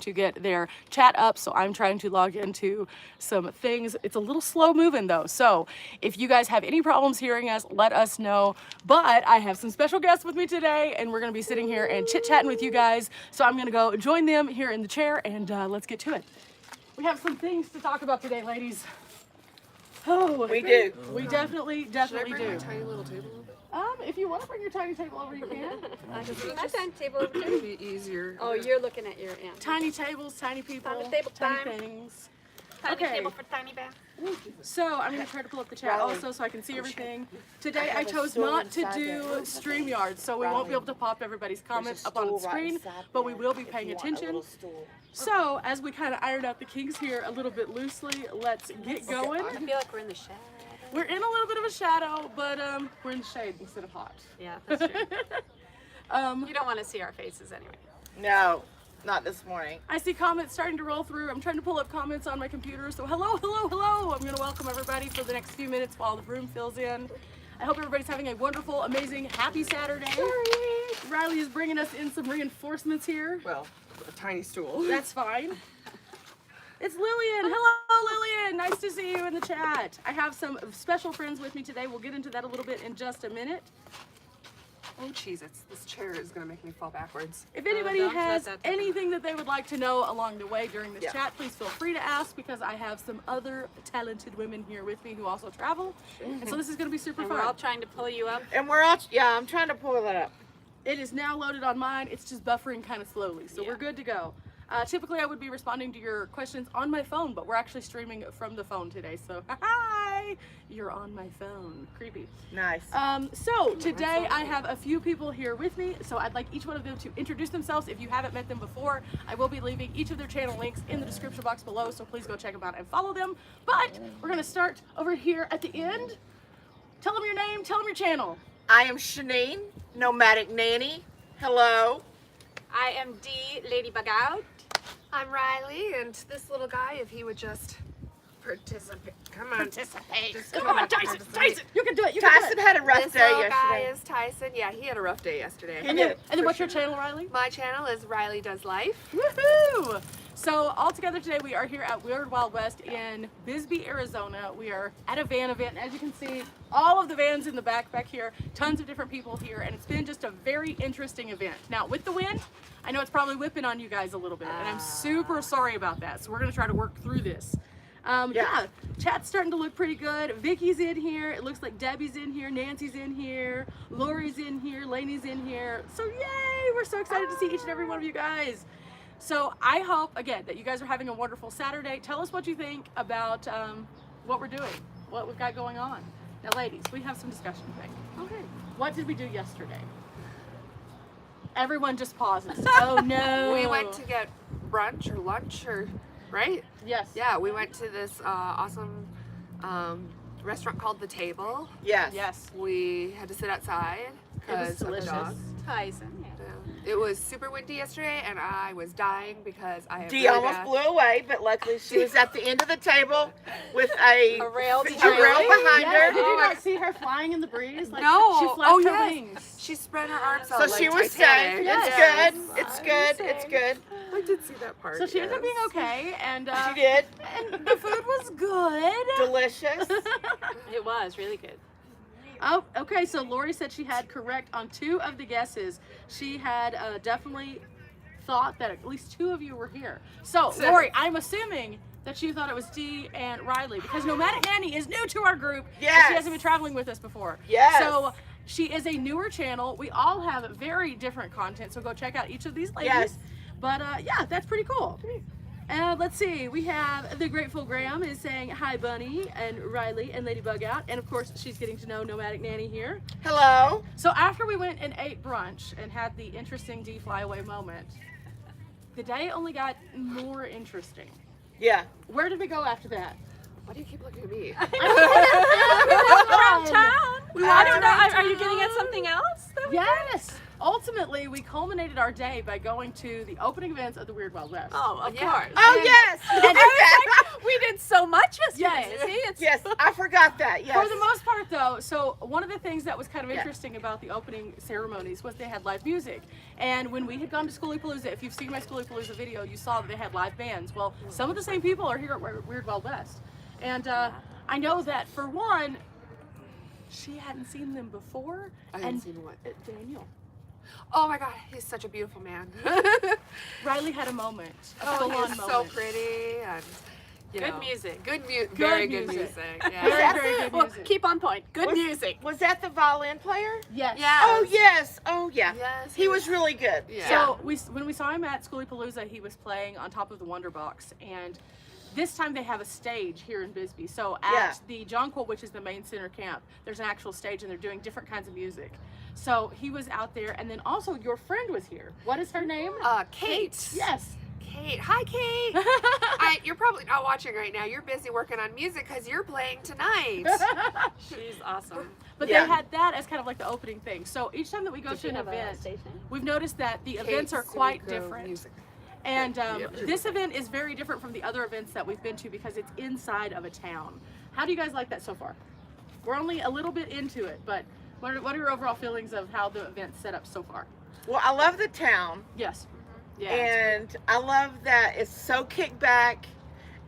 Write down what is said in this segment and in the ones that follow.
to get their chat up, so I'm trying to log into some things. It's a little slow moving though, so if you guys have any problems hearing us, let us know. But I have some special guests with me today, and we're gonna be sitting here and chit-chatting with you guys, so I'm gonna go join them here in the chair, and let's get to it. We have some things to talk about today, ladies. Oh, we do. We definitely Should I do. bring my tiny little table over? If you want to bring your tiny table over, you can. I can bring my tiny table over It'd too. be easier. Oh, you're looking at your aunt. Tiny tables, tiny people, Tiny table tiny time. things. Tiny Okay. table for tiny bear. So I'm going to try to pull up the chat also so I can see everything. Today I chose not to do StreamYard, so we won't be able to pop everybody's comments up on the screen, but we will be paying attention. So as we kind of iron out the kinks here a little bit loosely, let's get going. I feel like we're in the shadow. We're in a little bit of a shadow, but we're in the shade instead of hot. Yeah, that's true. You don't want to see our faces anyway. No, not this morning. I see comments starting to roll through. I'm trying to pull up comments on my computer. So hello, hello, hello. I'm going to welcome everybody for the next few minutes while the room fills in. I hope everybody's having a wonderful, amazing, happy Saturday. Riley is bringing us in some reinforcements here. Well, a tiny stool. That's fine. It's Lillian. Hello, Lillian. Nice to see you in the chat. I have some special friends with me today. We'll get into that a little bit in just a minute. Oh, jeez, this chair is gonna make me fall backwards. If anybody don't has let that anything that they would like to know along the way during this Yeah. chat, please feel free to ask, because I have some other talented women here with me who also travel. And so this is going to be super And fun. we're all trying to pull you up. And we're all, yeah, I'm trying to pull that up. It is now loaded on mine. It's just buffering kind of slowly, so Yeah. we're good to go. Typically, I would be responding to your questions on my phone, but we're actually streaming from the phone today. So, hi, you're on my phone. Creepy. Nice. So today I have a few people here with me. So I'd like each one of them to introduce themselves. If you haven't met them before, I will be leaving each of their channel links in the description box below. So please go check them out and follow them. But we're gonna start over here at the end. Tell them your name. Tell them your channel. I am Shanine, Nomadic Nanny. Hello. I am D, Ladybug Out. I'm Riley, and this little guy, if he would just participate. Come on. Participate. Just Come come on, on, Tyson. participate. Tyson, you can do it. You can Tyson do it. had a rough This day little guy yesterday. is Tyson. Yeah, he had a rough day yesterday. And then what's your channel, Riley? My channel is Riley Does Life. Woohoo! So all together today we are here at Weird Wild West in Bisbee, Arizona. We are at a van event, and as you can see, all of the vans in the back here, tons of different people here, and it's been just a very interesting event. Now with the wind, I know it's probably whipping on you guys a little bit, and I'm super sorry about that. So we're gonna try to work through this. Yeah, chat's starting to look pretty good. Vicky's in here. It looks like Debbie's in here. Nancy's in here. Lori's in here. Lainey's in here. So yay! We're so excited to see each and every one of you guys. So I hope, again, that you guys are having a wonderful Saturday. Tell us what you think about what we're doing, what we've got going on. Now, ladies, we have some discussion today. Okay. What did we do yesterday? Everyone just pauses. Oh, no. We went to get brunch or lunch or, right? Yes. Yeah, we went to this awesome restaurant called The Table. Yes. Yes. We had to sit outside because of the delicious. dog. Tyson. Yeah. It was super windy yesterday, and I was dying because I have Dee really almost bad- blew away, but luckily she was at the end of the table with a rail rail behind behind Yes, her. did you not see her flying in the breeze? Like, No. She flapped Oh, her yes. wings. She spread her arms out So like she was Titanic. safe. Yes. It's Yes. good. It's good. It's good. I did see that part. So she ended up being yes. okay, and She did. and the food was good. Delicious. It was really good. Oh, okay. So Lori said she had correct on 2 of the guesses. She had definitely thought that at least 2 of you were here. So Lori, I'm assuming that you thought it was Dee and Riley, because Nomadic Nanny is new to our group. and Yes. She hasn't been traveling with us before. Yes. So she is a newer channel. We all have very different content, so go check out each of these ladies. Yes. But yeah, that's pretty cool. Let's see, we have the Grateful Graham is saying hi Bunny and Riley and Ladybug Out, and of course she's getting to know Nomadic Nanny here. Hello. So after we went and ate brunch and had the interesting D flyaway moment, the day only got more interesting. Yeah. Where did we go after that? Why do you keep looking at me? Around town. We I walked don't know. around Are you town. getting at something else? Yes. ultimately, we culminated our day by going to the opening events of the Weird Wild West. Oh, of Yeah. course. Oh, yes. And We did so much yesterday. Yes. See, it's Yes, I forgot that. Yes. for the most part, though, so one of the things that was kind of Yeah. interesting about the opening ceremonies was they had live music. And when we had gone to Schoolypalooza, if you've seen my Schoolypalooza video, you saw that they had live bands. Well, some of the same people are here at Weird Wild West. And I know that, for one, she hadn't seen them before. I hadn't and seen what? Daniel. Oh my God, he's such a beautiful man. Riley had a moment, a Oh, full-on he's moment. so pretty and you good know, music. very good music. music. Very, Yeah. very good Well, music. keep on point. Good Was- music. Was that the violin player? Yes. Yeah. Oh, yes. Oh, yeah. Yes, He was really good. Yeah. So when we saw him at Schoolypalooza, he was playing on top of the Wonder Box, and this time they have a stage here in Bisbee. So at Yeah. the Jonquil, which is the main center camp, there's an actual stage, and they're doing different kinds of music. So he was out there, and then also your friend was here. What is her name? Kate. Yes. Kate. Hi, Kate. You're probably not watching right now. You're busy working on music because you're playing tonight. She's awesome. But Yeah. they had that as kind of like the opening thing. So each time that we go to an event, we've noticed that the events are quite different. Music. And this event is very different from the other events that we've been to because it's inside of a town. How do you guys like that so far? We're only a little bit into it, but what are your overall feelings of how the event's set up so far? Well, I love the town. Yes. Yeah. And I love that it's so kicked back,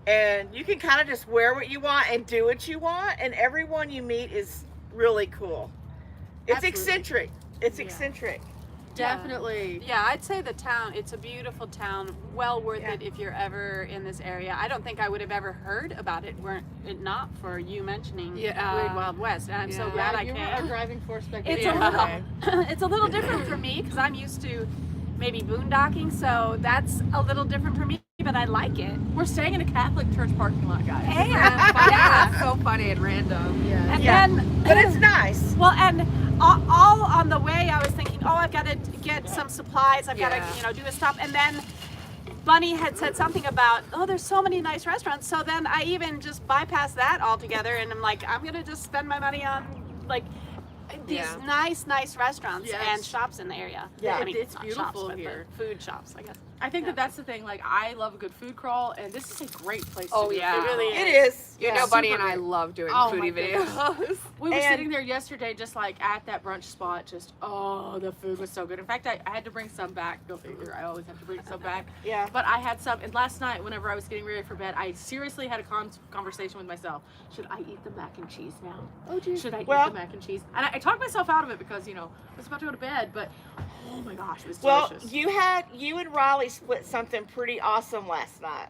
and you can kind of just wear what you want and do what you want, and everyone you meet is really cool. It's Absolutely. eccentric. It's Yeah. eccentric. Definitely. Yeah, I'd say the town, it's a beautiful town, well worth Yeah. it if you're ever in this area. I don't think I would have ever heard about it were it not for you mentioning Yeah. Weird Wild West. And I'm so Yeah. glad I you were our came. driving force back It's then. a little, it's a little different for me because I'm used to maybe boondocking, so that's a little different for me, but I like it. We're staying in a Catholic church parking lot, guys. And Yeah, that's so funny and random. Yeah. and Yeah. then But it's nice. well, and all on the way, I was thinking, oh, I've got to get some supplies. I've got Yeah. to, do a stop. And then Bunny had said something about, oh, there's so many nice restaurants. So then I even just bypassed that altogether, and I'm like, I'm gonna just spend my money on like these Yeah. nice restaurants Yes. and shops in the area. Yeah. I mean, It's not beautiful shops, but here. food shops, I guess. I think that that's the thing. Like, I love a good food crawl, and this is a great place Oh, to do yeah. it. really It is. is. You Yeah. know, Bunny Super and I great. love doing Oh, foodie my videos. We were And- sitting there yesterday just like at that brunch spot, just, oh, the food was so good. In fact, I had to bring some back. Go figure. I always have to bring some back. Yeah. But I had some, and last night, whenever I was getting ready for bed, I seriously had a conversation with myself. Should I eat the mac and cheese now? Oh, geez. Should I eat Well- the mac and cheese? And I talked myself out of it because, I was about to go to bed, but oh my gosh, it was Well, delicious. you and Riley split something pretty awesome last night.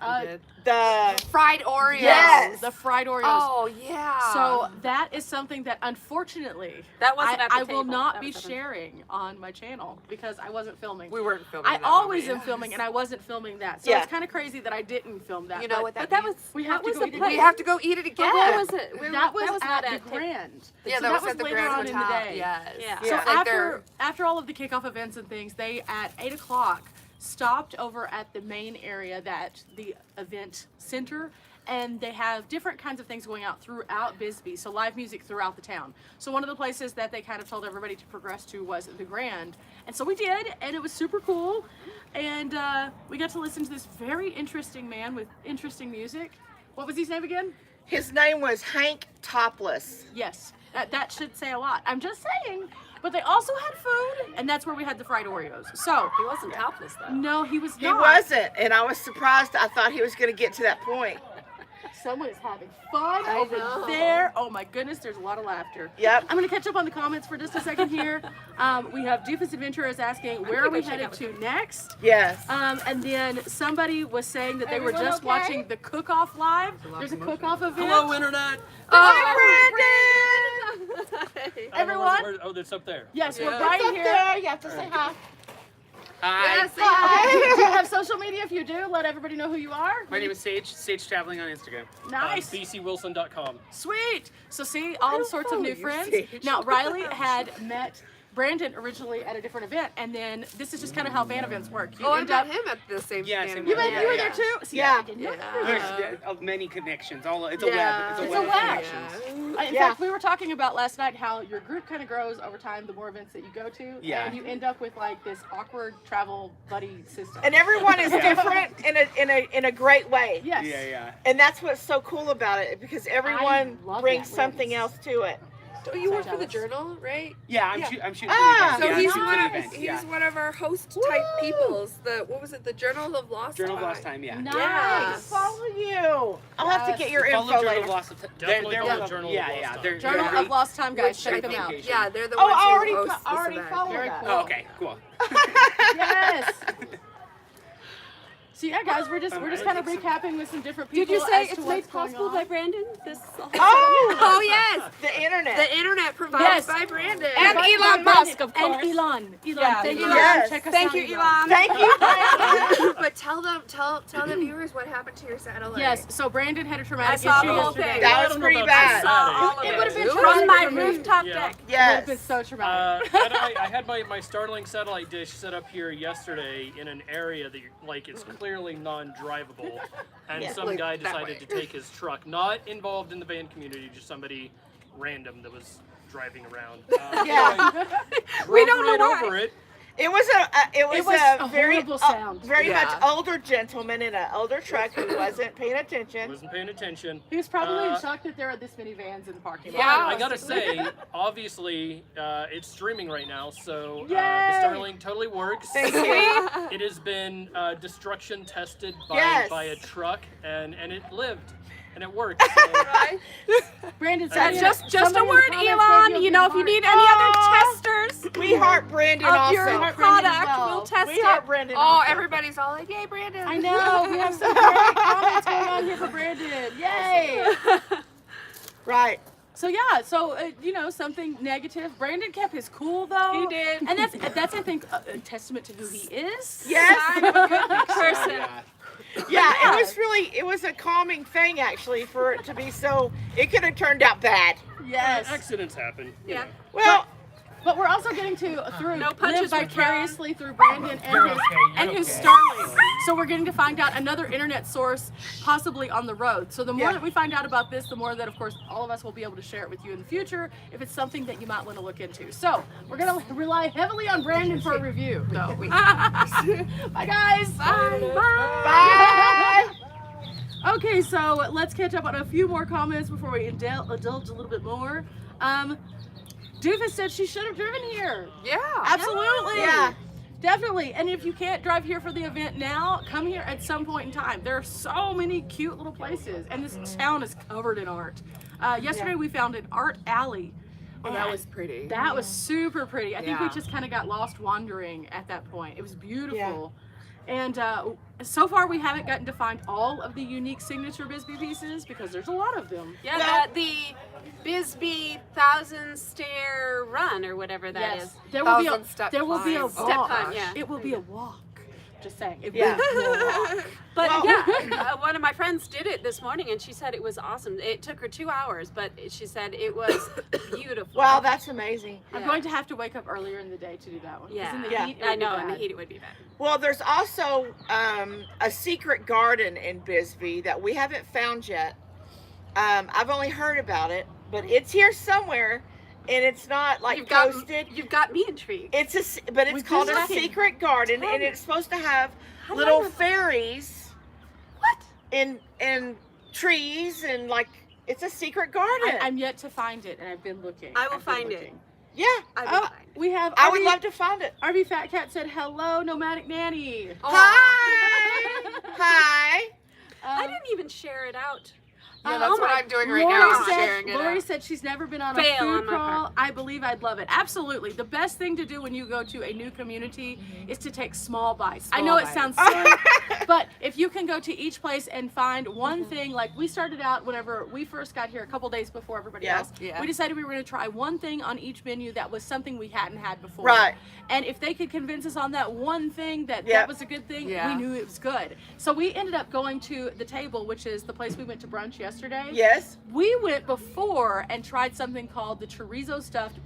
Good. The Fried Oreos. Yes. the fried Oreos. Oh yeah. So that is something that unfortunately That wasn't at the I will table. not That be was at the- sharing on my channel because I wasn't filming. we weren't filming. I that always moment. am filming, and I wasn't filming that. So Yeah. it's kind of crazy that I didn't film that. You know but what that But that means? was We have what to was go the eat it place? We have to go eat it again. But where was it? that was not at the ta- Grand. Yeah, So that was at the later Grand on in the Hotel. day. Yes. Yeah. So Yeah. It's like after all of the kickoff events and things, they at 8 o'clock stopped over at the main area, that the event center, and they have different kinds of things going out throughout Bisbee, so live music throughout the town. So one of the places that they kind of told everybody to progress to was the Grand, and so we did, and it was super cool, and we got to listen to this very interesting man with interesting music. What was his name again? his name was Hank Topless. Yes, that should say a lot. I'm just saying. But they also had food, and that's where we had the fried Oreos. So, He wasn't topless though. no, he was He not. wasn't, and I was surprised. I thought he was going to get to that point. Someone is having fun I over know. there. Oh my goodness, there's a lot of laughter. Yep. I'm going to catch up on the comments for just a second here. We have Doofus Adventurers asking, where are we headed to next? Yes. And then somebody was saying that they were Everyone just okay? watching the cook-off live. There's a cook-off event. Hello, Internet. Hi, Brandon. Everyone? Oh, it's up there. Yes, we're Yeah. right Up here. there. You have to say hi. Hi. Yes, say hi. Okay, do you have social media? If you do, let everybody know who you are. My name is Sage Traveling on Instagram. Nice. BCWilson.com. Sweet. So see, all sorts of new follow you, friends. Sage. Now, Riley had met Brandon originally at a different event, and then this is just kind of how van events work. You Oh, I end met up, him at the same Yeah, van same you, event. Yeah, you were yeah. there too? See, Yeah. I didn't know. There's many connections. It's a Yeah. web. It's It's a a web of web. connections. In Yeah. fact, we were talking about last night how your group kind of grows over time the more events that you go to, Yeah. and you end up with like this awkward travel buddy system. And everyone is different in a great way. Yes. Yeah. And that's what's so cool about it, because everyone love brings that, something Lance. else to it. Oh, you So work for the jealous. Journal, right? Yeah, I'm Yeah. shooting Ah, for the So event. he's I'm one shooting of for the event. he's Yeah. one of our host type peoples. The Journal of Lost Journal of Time. Lost Time. Yeah. Nice. Yeah. Follow you. I'll have to get your Follow info Journal later. of Lost Time. Definitely They're follow one of- Journal of yeah, Lost yeah. Time. They're Journal great. of Lost Time, guys. Which Check I them think, out. yeah, they're the Oh, ones I who already host this already event. follow Very that. cool. Oh, okay, cool. Yes. So yeah, guys, we're just kind of recapping with some different people. Did you say as to it's what's made going possible on. by Brandon? This Oh, Oh yes, the internet. the internet provided Yes. by Brandon. And By Elon Brandon. Musk, of And course. Elon. Yeah, Thank you, Elon. Yes. Check us Thank out, you, Elon. Thank you, Brandon. But tell the viewers what happened to your satellite. Yes, so Brandon had a I traumatic saw issue the whole yesterday. thing. That I was don't know pretty about bad. that. all of It it. would have been From From my traumatic for me. rooftop Yeah. deck. It would Yes. have been so traumatic. I had my Starlink satellite dish set up here yesterday in an area that is clearly non-drivable, and Yeah. some Like guy that decided way. to take his truck, not involved in the van community, just somebody random that was driving around. Yeah. We don't know why. over it. It was a a very horrible sound. very Yeah. much older gentleman in an older truck who wasn't paying attention. Wasn't paying attention. He was probably in Uh, shock that there are this many vans in the parking lot. Yeah. I gotta say, obviously, it's streaming right now, so the Yay! Starlink totally works. Thank you. It has been destruction tested Yes. by a truck, and it lived, and it worked. So, Right? Brandon, That's somebody- Just a somebody in the word, comments Elon. gave You know, if you need any Aw. other testers We heart Brandon of also. your Heart Brandon as product, well. we'll test We it. heart Brandon Oh, also. everybody's all like, "Yay, Brandon!" I know, we have some great comments going on here for Brandon. Yay! Right. So yeah, something negative. Brandon kept his cool though. He did. And that's I think a testament to who he is. Yes. I'm a good person. Yeah, it was a calming thing actually for it to be so. It could have turned out bad. Yes. accidents happen. you Yeah. know. Well, But we're also getting to No live punches were thrown. vicariously through Brandon and his Starlink. So we're getting to find out another internet source, possibly on the road. So the more Yeah. that we find out about this, the more that, of course, all of us will be able to share it with you in the future if it's something that you might want to look into. So we're gonna rely heavily on Brandon for a review. So bye guys. bye. Okay, so let's catch up on a few more comments before we indulge a little bit more. Doofus said she should have driven here. Yeah. Absolutely. Yeah. Definitely. And if you can't drive here for the event now, come here at some point in time. There are so many cute little places, and this town is covered in art. Yesterday we found an art alley. Oh, that was pretty. That was super pretty. I think we Yeah. just kind of got lost wandering at that point. It was beautiful. And so far we haven't gotten to find all of the unique signature Bisbee pieces because there's a lot of them. Yeah, Well- the Bisbee 1,000 stair run or whatever that is. There will be a 1,000-step there will be a climb. walk. Step climb, yeah. It will be a walk. Just saying. It Yeah. will be a walk. But Well- yeah, one of my friends did it this morning, and she said it was awesome. It took her 2 hours, but she said it was beautiful. Wow, that's amazing. I'm going to have to wake up earlier in the day to do that one. 'cause Yeah, in the Yeah. heat, it I would be know in the bad. heat it would be bad. Well, there's also a secret garden in Bisbee that we haven't found yet. I've only heard about it, but it's here somewhere, and it's not like posted. You've got me intrigued. But it's We've called been a looking. secret garden, and it's supposed to have How do little I know? fairies. What? In trees and like it's a secret garden. I'm yet to find it, and I've been looking. I will I've been find it. looking. Yeah, I will Oh, find it. we have. I would RV love to find it. RV Fat Cat said, "Hello, nomadic nanny." Hi, hi. I didn't even share it out. Yeah, that's what I'm doing right Lori now. I'm said, sharing it Lori out. said she's never been on Fail a food on my crawl. part. I believe I'd love it. Absolutely. The best thing to do when you go to a new community is to take small bites. I know it Small sounds silly, but if you can go to each place and find one thing, like we started out whenever we first got here a couple days before everybody Yeah. else, Yeah. we decided we were going to try one thing on each menu that was something we hadn't had before. Right. And if they could convince us on that one thing that Yeah. that was a good thing, Yeah. we knew it was good. So we ended up going to the Table, which is the place we went to brunch yesterday. Yes. We went before and tried something called the chorizo stuffed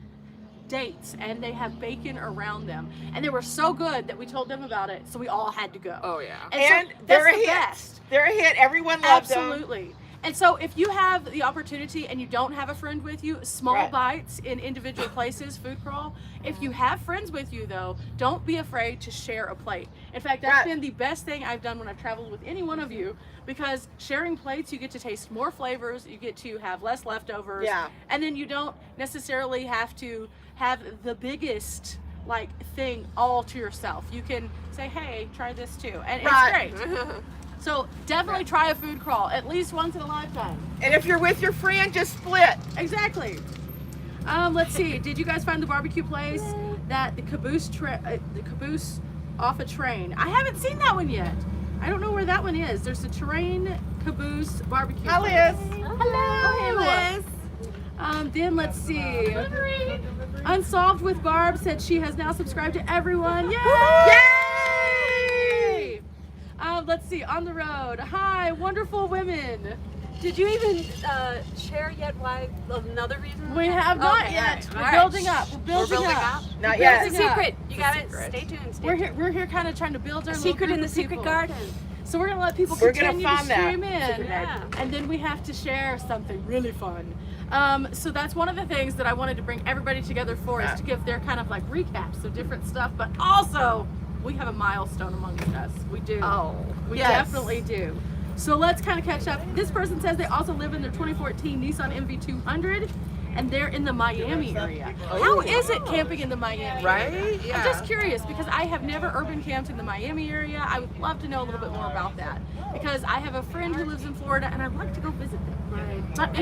dates and they have bacon around them, and they were so good that we told them about it, so we all had to go. Oh yeah. And so they're that's a the hit. best. They're a hit. Everyone loves them. Absolutely. And so if you have the opportunity and you don't have a friend with you, small Right. bites in individual places, food crawl. If you have friends with you though, don't be afraid to share a plate. In fact, that's Right. been the best thing I've done when I've traveled with any one of you, because sharing plates, you get to taste more flavors, you get to have less leftovers, Yeah. and then you don't necessarily have to have the biggest like thing all to yourself. You can say, hey, try this too. And Right. it's great. So definitely try a food crawl at least once in a lifetime. And if you're with your friend, just split. Exactly. Let's see. Did you guys find the barbecue place that the caboose off a train? I haven't seen that one yet. I don't know where that one is. There's a train caboose barbecue. Hi, place. Liz. Hello, Liz. Then let's see. Unsolved with Barb said she has now subscribed to everyone. Yay! Yay! Let's see. On the road. Hi, wonderful women. Did you even share yet why another reason? We have not Okay, yet. all We're right. building up. We're We're building building up. up. Not We're yet. building up. Secret. You got it. secret. Stay tuned. Stay We're tuned. here kind of trying to build our little Secret group in the of secret people. garden. So we're gonna let people We're gonna continue to find that. stream in, Yeah. and then we have to share something really fun. So that's one of the things that I wanted to bring everybody together for, is to give their kind of like recaps of different stuff, but also we have a milestone amongst us. We do. Oh. We Yes. definitely do. So let's kind of catch up. This person says they also live in their 2014 Nissan MV200, and they're in the Miami area. How is it camping in the Miami area? Right? I'm just curious, because I have never urban camped in the Miami area. I would love to know a little bit more about that, because I have a friend who lives in Florida and I'd like to go visit them. But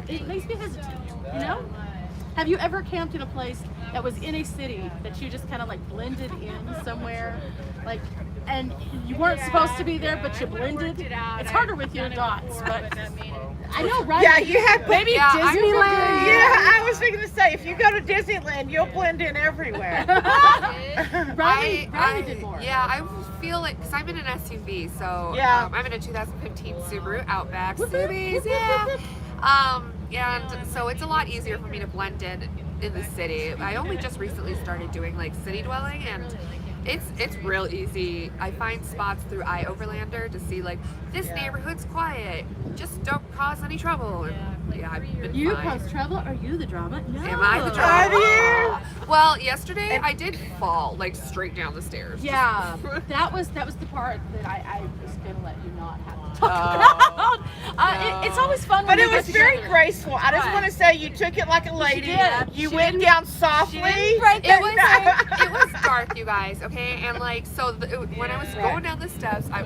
it makes me hesitant, you know? Have you ever camped in a place that was in a city that you just kind of like blended in somewhere? Like, and you weren't supposed to be there, but you blended? It's harder with your dots, but I know, right? Yeah, you have Maybe Yeah, I Disneyland. Yeah, I was thinking to say, if you go to Disneyland, you'll blend in everywhere. Riley did more. Yeah, I feel like, because I'm in an SUV, so Yeah. I'm in a 2015 Subaru Outback. Whoop, Subies, whoop, yeah. whoop, And so it's a lot easier for me to blend in the city. I only just recently started doing like city dwelling, and it's real easy. I find spots through iOverlander to see like, this neighborhood's quiet, just don't cause any trouble. And yeah, I've been You fine. cause trouble? Are you the drama? No. Am I the Have drama? you? Well, yesterday I did fall like straight down the stairs. Yeah, that was the part that I was gonna let you not have to Oh. talk about. It's always fun, But when it we get was very together. graceful. I just Right. want to say you took it like a lady. did. You She went didn't- down softly. It was dark, you guys. Okay, and like so, when I was going down the steps, I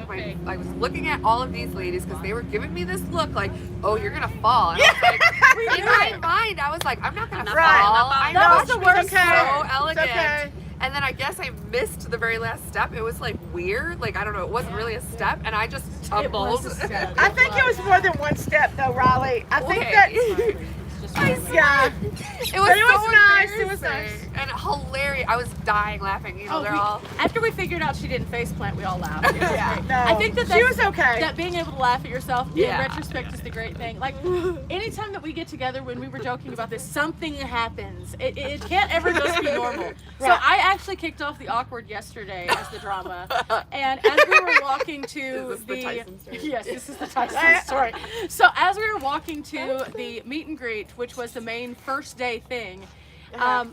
was looking at all of these ladies because they were giving me this look like, oh, you're gonna fall. And I was like, in my mind, I was like, I'm not gonna Right. fall. I That know was the worst she's part. so It's elegant. okay. And then I guess I missed the very last step. It was like weird. Like, I don't know. It wasn't really a step, and I just tumbled. was a step. I think it was more than one step, though, Riley. I think Okay. that. Yeah. It was, But it was so nice, it was embarrassing and hilarious. I was dying laughing. You know, they're all. After we figured out she didn't faceplant, we all laughed. It was Yeah, great. no. I think that She was okay. That being able to laugh at yourself Yeah. in retrospect is the great thing. Like, anytime that we get together, when we were joking about this, something happens. It can't ever just be normal. So Right. I actually kicked off the awkward yesterday as the drama, and as we were walking to Is this the Tyson story? yes, this is the Tyson story. So as we were walking to the meet and greet, which was the main first day thing,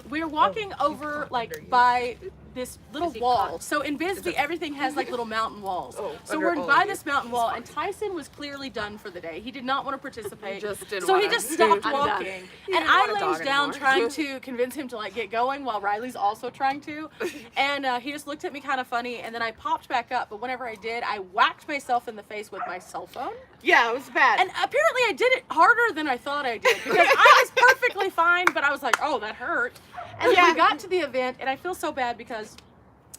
we were walking over like by this little wall. So in Bisbee, everything has like little mountain walls. So we're by this mountain wall, and Tyson was clearly done for the day. He did not want to participate. Just didn't so he wanna. just stopped I'm done. walking. He And didn't I want a dog laid down anymore. trying to convince him to like get going while Riley's also trying to. And he just looked at me kind of funny, and then I popped back up. But whenever I did, I whacked myself in the face with my cell phone. Yeah, it was bad. And apparently I did it harder than I thought I did, because I was perfectly fine, but I was like, oh, that hurt. And then we got to the event, and I feel so bad because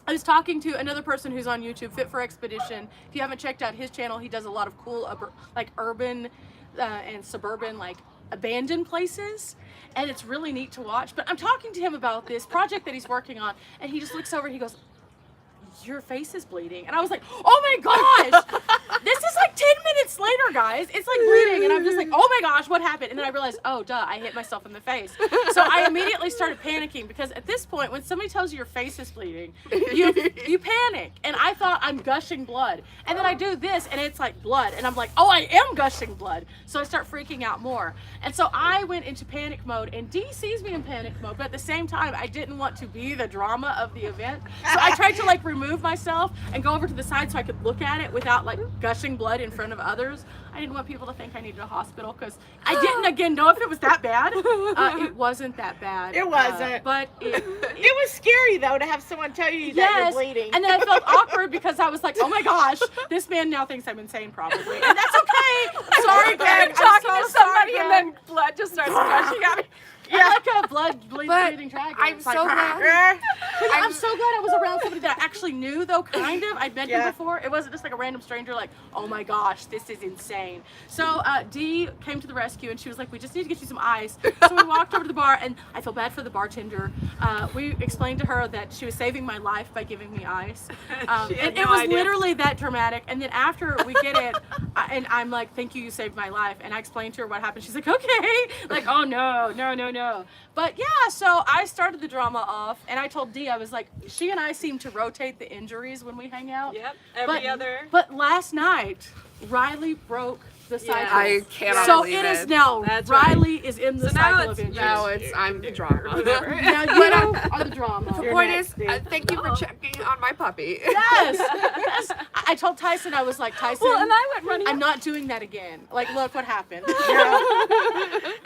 I was talking to another person who's on YouTube, Fit for Expedition. If you haven't checked out his channel, he does a lot of cool urban and suburban abandoned places, and it's really neat to watch. But I'm talking to him about this project that he's working on, and he just looks over and he goes, your face is bleeding. And I was like, oh my gosh, this is like 10 minutes later guys. It's like bleeding. And I'm just like, oh my gosh, what happened? And then I realized, oh, duh, I hit myself in the face. So I immediately started panicking because at this point, when somebody tells you your face is bleeding, you panic. And I thought I'm gushing blood. And then I do this and it's like blood. And I'm like, oh, I am gushing blood. So I start freaking out more. And so I went into panic mode, and Dee sees me in panic mode, but at the same time, I didn't want to be the drama of the event. So I tried to like remove myself and go over to the side so I could look at it without like gushing blood in front of others. I didn't want people to think I needed a hospital because I didn't again know if it was that bad. It wasn't that bad. It wasn't. But it was scary though to have someone tell you that you're bleeding. And then I felt awkward because I was like, oh my gosh, this man now thinks I'm insane probably. And that's okay. I'm sorry, Greg. You're talking I'm to so sorry, somebody Greg. and then blood just starts gushing out. I'm like a bleeding dragon. I'm It's so like, glad. I'm so glad I was around somebody that I actually knew, though, kind of. I'd met him before. It wasn't just like a random stranger, like, oh my gosh, this is insane. So Dee came to the rescue, and she was like, we just need to get you some ice. So we walked over to the bar, and I feel bad for the bartender. We explained to her that she was saving my life by giving me ice. It was literally that dramatic. And then after we get it, and I'm like, thank you, you saved my life. And I explained to her what happened. She's like, okay. Like, oh no. But yeah, so I started the drama off, and I told Dee, I was like, she and I seem to rotate the injuries when we hang out. Yep, But last night, Riley broke the cycle. I cannot so believe it is it. now, That's Riley is in the So now cycle of it's- injuries. Now it's I'm the drama. Now you are the drama. The point is, thank you for checking on my puppy. Yes. I told Tyson, I was like, Tyson, Well, and I went running. I'm not doing that again. Like, look what happened.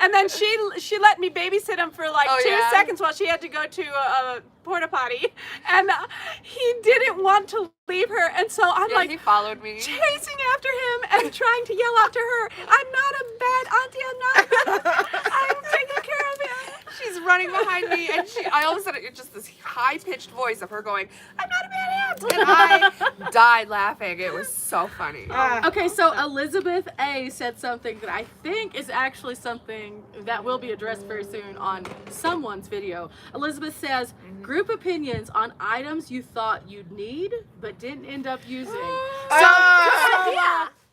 And then she let me babysit him for like 2 yeah? seconds while she had to go to a porta potty, and he didn't want to leave her, and so I'm Yeah, like he followed me. chasing after him and trying to yell after her, I'm not a bad auntie, I'm taking care of him. She's running behind me, and I all of a sudden, it's just this high-pitched voice of her going, I'm not a bad aunt, and I died laughing. It was so funny. Okay, so Elizabeth A said something that I think is actually something that will be addressed very soon on someone's video. Elizabeth says, group opinions on items you thought you'd need but didn't end up using.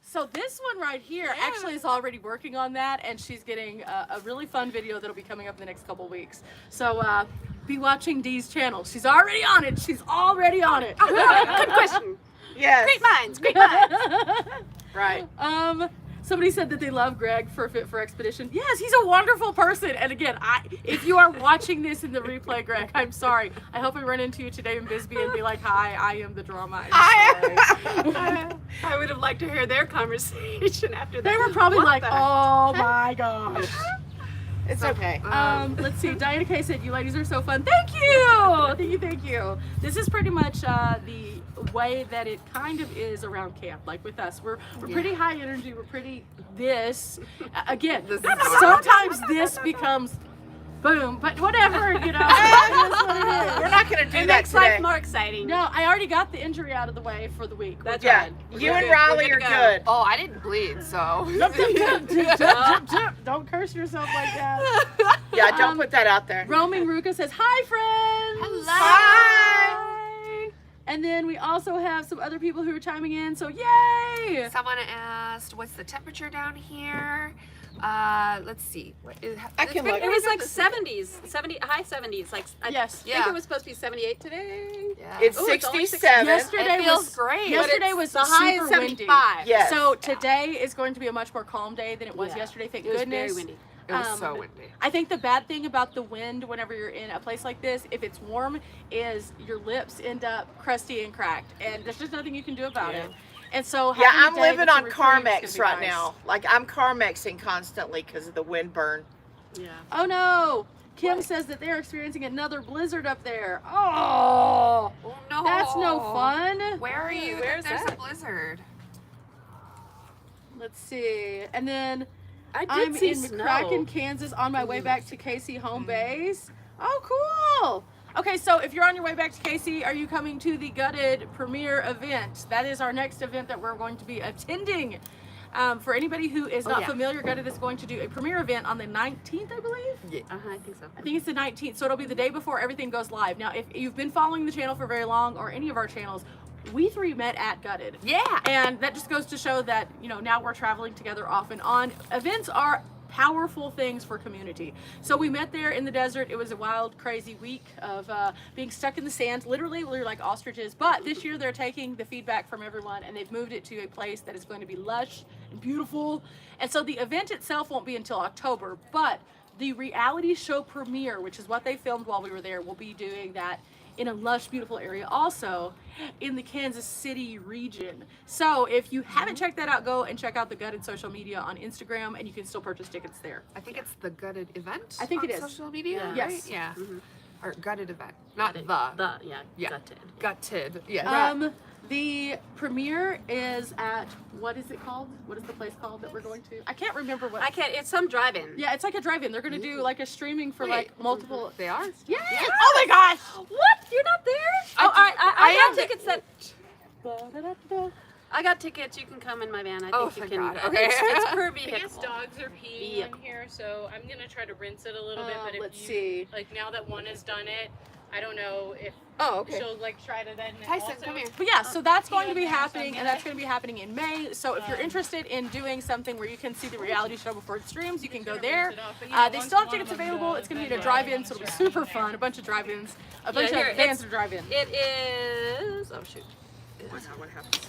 So this one right here actually is already working on that, and she's getting a really fun video that'll be coming up in the next couple weeks. So be watching Dee's channel. She's already on it. She's already on it. Good question. Yes. Great minds. Right. Somebody said that they love Greg for Fit for Expedition. Yes, he's a wonderful person. And again, if you are watching this in the replay, Greg, I'm sorry. I hope I run into you today in Bisbee and be like, hi, I am the drama. I'm sorry. I would have liked to hear their conversation after that. They were probably What like, the- oh my gosh. It's okay. Let's see. Diana K said, you ladies are so fun. Thank you. Thank you. This is pretty much the way that it kind of is around camp. Like with us, we're pretty high energy. We're pretty this. Again, This is normal. sometimes this becomes boom, but whatever, you know. It is what it is. We're not going to do It that makes today. life more exciting. No, I already got the injury out of the way for the week. That's Yeah. right. You We're and good. Riley We're are good to go. good. Oh, I didn't bleed, so. Don't curse yourself like that. Yeah, don't put that out there. Roaming Ruka says, hi, friends. Hello. Hi. And then we also have some other people who are chiming in, so yay! Someone asked, what's the temperature down here? Let's see. What is, I can look. It was like 70s, high 70s. Like Yes. I think it was supposed to be 78 today. Yeah. It's Ooh, it's only 67. Yesterday It feels was great. Yesterday was The high super is windy. 75. Yes. So today is going to be a much more calm day than it was Yeah. yesterday. Thank It was goodness. very windy. It was so windy. I think the bad thing about the wind whenever you're in a place like this, if it's warm, is your lips end up crusty and cracked, and there's just nothing you can do about it. And so Yeah, having a I'm day living that's on a reprieve is gonna Carmex be right nice. now. Like, I'm Carmexing constantly because of the wind burn. Yeah. Oh no! Kim says that they're experiencing another blizzard up there. Oh, Oh, no. that's no fun. Where are you? Where's There's that? a blizzard. Let's see. And then I did I'm see in snow. McCracken, Kansas on my way back to KC home base. Oh, cool. Okay, so if you're on your way back to KC, are you coming to the Gutted premiere event? That is our next event that we're going to be attending. For anybody who is not familiar, Gutted is going to do a premiere event on the 19th, I believe. Yeah. I think so. I think it's the 19th, so it'll be the day before everything goes live. Now, if you've been following the channel for very long, or any of our channels, we three met at Gutted. Yeah. And that just goes to show that, now we're traveling together off and on. Events are powerful things for community. So we met there in the desert. It was a wild, crazy week of being stuck in the sand. Literally, we were like ostriches. But this year they're taking the feedback from everyone and they've moved it to a place that is going to be lush and beautiful. And so the event itself won't be until October, but the reality show premiere, which is what they filmed while we were there, will be doing that in a lush, beautiful area also in the Kansas City region. So if you haven't checked that out, go and check out the Gutted social media on Instagram, and you can still purchase tickets there. I think it's the Gutted event. I think on it is. Social media. Yeah. Right? Yes. Yeah. Or Gutted event, not the. Yeah. Gutted. Gutted. Yeah. The premiere is at, what is it called? What is the place called that we're going to? I can't remember what. I can't. It's some drive-in. Yeah, it's like a drive-in. They're gonna do like a streaming for like multiple. They are. Yeah. Oh my gosh. What? You're not there? Oh, I got tickets that. I got tickets. You can come in my van. I think Oh, you thank can. God. Okay. It's per I vehicle. guess dogs are peeing in here, so I'm gonna try to rinse it a little bit. But if let's you, see. like now that one has done it, I don't know if Oh, okay. she'll like try to then. Tyson, also, come here. But yeah, so that's going to be Yeah, happening, and Sunday. that's going to be happening in May. So if you're interested in doing something where you can see the reality show before it streams, you can go there. rinse it off, but yeah, They once still have one tickets of them available. does, It's going to be then at a drive-in, yeah, so it'll be it's super fun. A bunch of drive-ins, a bunch here, of vans it's- to drive in. It is. Oh shoot. What happens?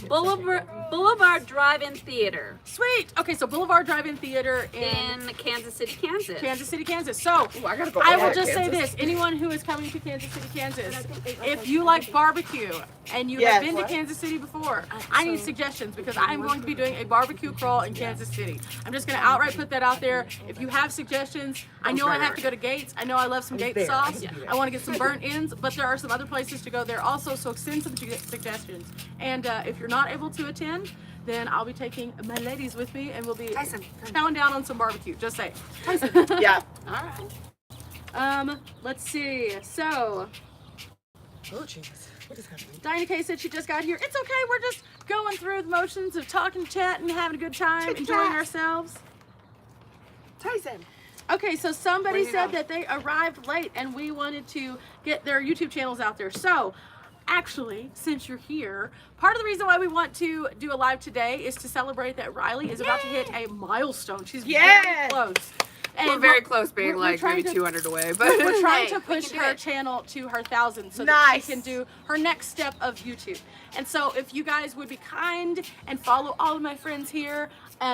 Boulevard Drive-In Theater Sweet. Okay, so Boulevard Drive-In Theater in in Kansas City, Kansas. Kansas City, Kansas. So I gotta go. I will just say this: anyone who is coming to Kansas City, Kansas, if you like barbecue and you have been to Kansas City before, I need suggestions because I'm going to be doing a barbecue crawl in Kansas City. I'm just going to outright put that out there. If you have suggestions, I know I have to go to Gates. I know I love some Gates sauce. I want to get some burnt ends, but there are some other places to go there also. So send some suggestions. And if you're not able to attend, then I'll be taking my ladies with me, and we'll be Tyson. chowing down on some barbecue. Just say, Tyson. Yeah. All right. Let's see. So, Oh, Jesus. What is happening? Dinah Kay said she just got here. It's okay. We're just going through the motions of talking, chatting, having a good time, enjoying ourselves. Tyson. Okay, so somebody Where do you said go? that they arrived late, and we wanted to get their YouTube channels out there. So, actually, since you're here, part of the reason why we want to do a live today is to celebrate that Riley is about to hit a milestone. She's very Yes. close. And We're very close, being we're like trying maybe to- 200 away, but We're trying Hey, to we push can do her it. channel to her 1,000 so that Nice. she can do her next step of YouTube. And so if you guys would be kind and follow all of my friends here,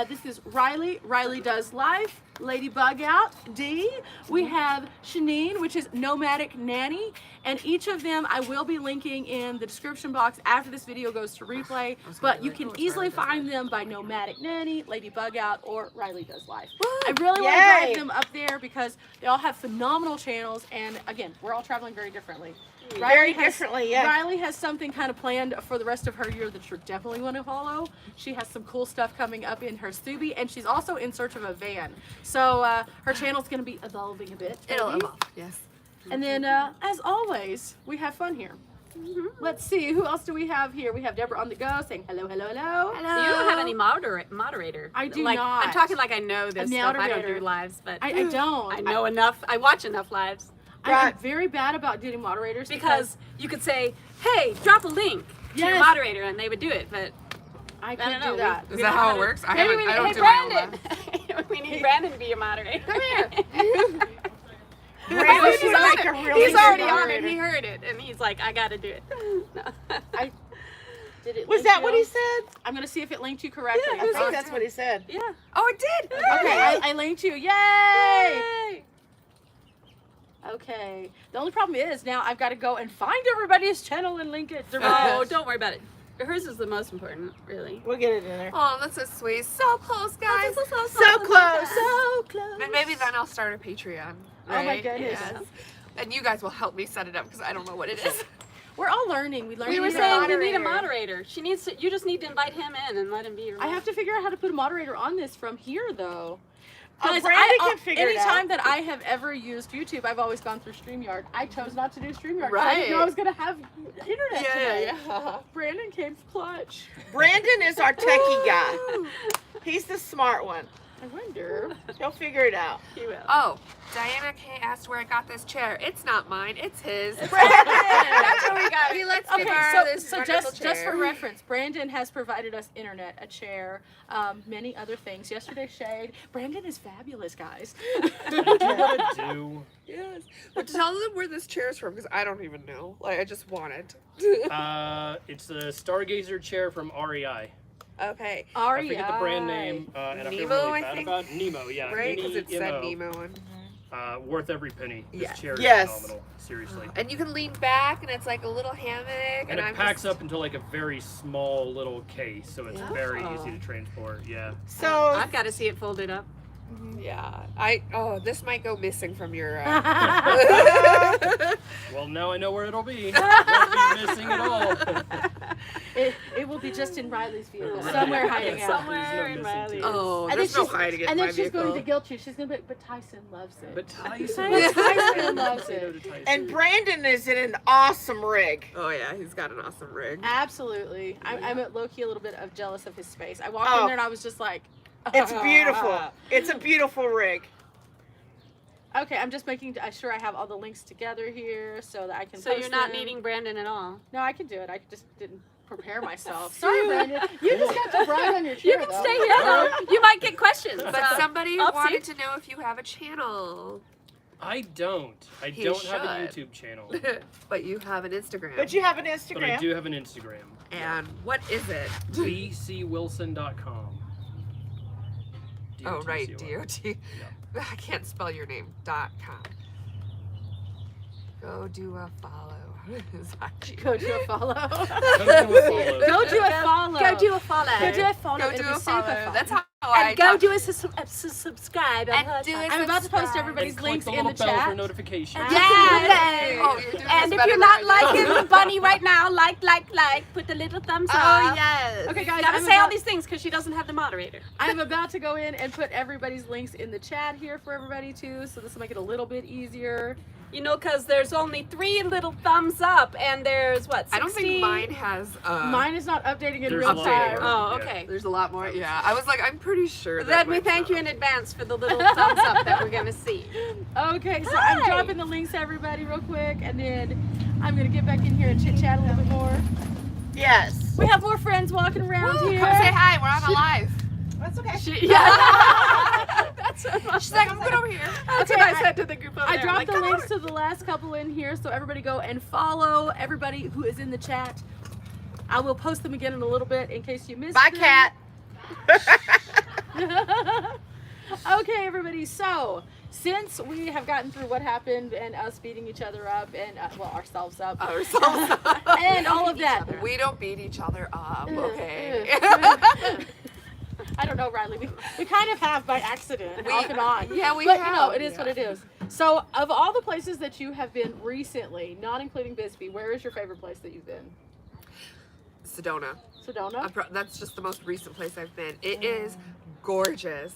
this is Riley. Riley Does Life. Lady Bug Out, D. We have Shanine, which is Nomadic Nanny. And each of them I will be linking in the description box after this video goes to replay. But you can easily find them by Nomadic Nanny, Lady Bug Out, or Riley Does Life. I really want to Yay. drive them up there because they all have phenomenal channels. And again, we're all traveling very differently. Very differently, yeah. Riley has something kind of planned for the rest of her year that you're definitely want to follow. She has some cool stuff coming up in her Stubi, and she's also in search of a van. So her channel's going to be evolving a bit. it'll maybe. evolve. Yes. And then, as always, we have fun here. Let's see, who else do we have here? We have Deborah on the go saying hello, hello, hello. You don't have any moderator. I do like, not. I'm talking like I know this stuff. I don't moderator. do lives, but I don't. I know enough. I watch enough lives. I'm very bad about doing moderators Because you could say, hey, drop a link to your Yes. moderator, and they would do it, but I I can't don't know. do that. Is that how it works? I maybe haven't. we I need, don't hey, do my own Brandon. life. We need Brandon to be your moderator. Come here. Brandon He's would on make it. a really He's good already on it. moderator. He heard it, and he's like, I gotta do it. No. Did it Was link that you? what he said? I'm going to see if it linked you correctly. I think that's what he said. Yeah. Oh, it did. Okay, I linked you. Yay! Okay. The only problem is now I've got to go and find everybody's channel and link it. Oh, don't worry about it. Hers is the most important, really. We'll get it in there. Oh, that's so sweet. So close, guys. So close. So close. And maybe then I'll start a Patreon. Oh my right? goodness. Yes. And you guys will help me set it up because I don't know what it is. We're all learning. We learn. We were need a saying you need a moderator. moderator. She needs to. You just need to invite him in and let him be your. I have to figure out how to put a moderator on this from here, though. Oh, Guys, Brandon can figure it anytime out. that I have ever used YouTube, I've always gone through StreamYard. I chose not to do StreamYard. 'cause I Right. didn't know I was going to have internet today. yeah. Brandon came clutch. Brandon is our techie guy. He's the smart one. I wonder. He'll figure it out. He will. Oh, Diana K asked where I got this chair. It's not mine. It's his. That's where we got He it. lets me Okay, borrow this so wonderful just for chair. reference, Brandon has provided us internet, a chair, many other things. Yesterday, shade. Brandon is fabulous, guys. Do what I do. Yes. But tell them where this chair is from because I don't even know. Like, I just want it. It's a Stargazer chair from REI. Okay. I forget the brand name, and I feel Nemo, really I bad think? about it. Nemo, yeah. Right? Because it said N-E-M-O. Nemo. Worth every penny. This Yeah. chair is Yes. phenomenal. Seriously. And you can lean back, and it's like a little hammock. And it I'm packs just, up into like a very small little case, so it's very easy to transport. Yeah. So I've got to see it folded up. Yeah. This might go missing from your. Well, now I know where it'll be. Won't be missing at all. It will be just in Riley's vehicle, somewhere hiding out. Somewhere in Riley. Oh, And there's then no she's- hiding in And my then she's going to vehicle. guilt you. She's going to be, but Tyson loves it. But Tyson. Tyson loves it. and Brandon is in an awesome rig. Oh yeah, he's got an awesome rig. Absolutely. I'm at low-key a little bit of jealous of his space. I walked Oh. in there and I was just like, It's beautiful. It's a beautiful rig. Okay, I'm just making sure I have all the links together here so that I can So post you're not them. needing Brandon at all. No, I can do it. I just didn't prepare myself. Sorry, Brandon. You just got to brag on your chair. You can though. stay here though. You might get questions. But so- somebody Oopsie. wanted to know if you have a channel. I don't. I He don't have a should. YouTube channel. But you have an Instagram. But you have an But I Instagram. do have an Instagram. And what is it? bcwilson.com. Oh, right, DOTCOM. DOT. I can't spell your name. .com. Go do a follow. Is that you? Go do a follow. Come do a follow. Go do a follow. Go do a follow. Go do a follow. Go It'll do be a super follow. fun. That's how I And go talk. do a subscribe. And do a I'm about to post subscribe. everybody's And click links the in little the bell chat. for notifications. Yes. Oh, you're doing And this if better you're than not I do. liking Bunny right now, like, put the little thumbs up. Oh, yes. Okay, guys, Gotta I'm say all about, these things because she doesn't have the moderator. I'm about to go in and put everybody's links in the chat here for everybody too, so this will make it a little bit easier. You know, because there's only 3 little thumbs up, and there's what? 60? I don't think mine has. Mine is not updating in There's real a lot time. more. Oh, Yeah. okay. There's a lot more. Yeah, I was like, I'm pretty sure. Then we thank you in advance for the little thumbs up that we're gonna see. Okay, so I'm Hi. dropping the links to everybody real quick, and then I'm gonna get back in here and chit chat a little bit more. Yes. We have more friends walking around here. Come say hi. We're on a live. That's okay. That's so funny. She's like, I'm good over here. That's Okay, what I said to the group over I there. dropped Like, the come links over. to the last couple in here, so everybody go and follow everybody who is in the chat. I will post them again in a little bit in case you missed Bye, them. cat. Okay, everybody. So, since we have gotten through what happened and us beating each other up and ourselves up and all of that, We don't beat each other up. Okay. I don't know, Riley. We kind of have by accident, We- off and on. yeah, we but you know, have, it is what it is. So, of all the places that you have been recently, not including Bisbee, where is your favorite place that you've been? Sedona. Sedona. That's just the most recent place I've been. It is gorgeous.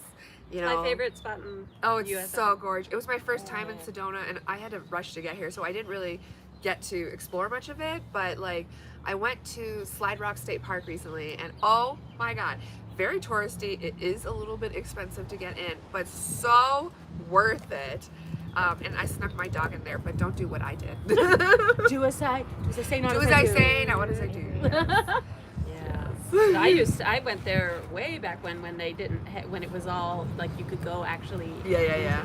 You know. My favorite spot in Oh, it's US. so gorgeous. It was my first time in Sedona, and I had to rush to get here, so I didn't really get to explore much of it. But like, I went to Slide Rock State Park recently, and oh my God, very touristy. It is a little bit expensive to get in, but so worth it. And I snuck my dog in there, but don't do what I did. Do as I say, not Do as as I I do. say, not what as I do. I went there way back when they didn't when it was all like you could go actually. Yeah.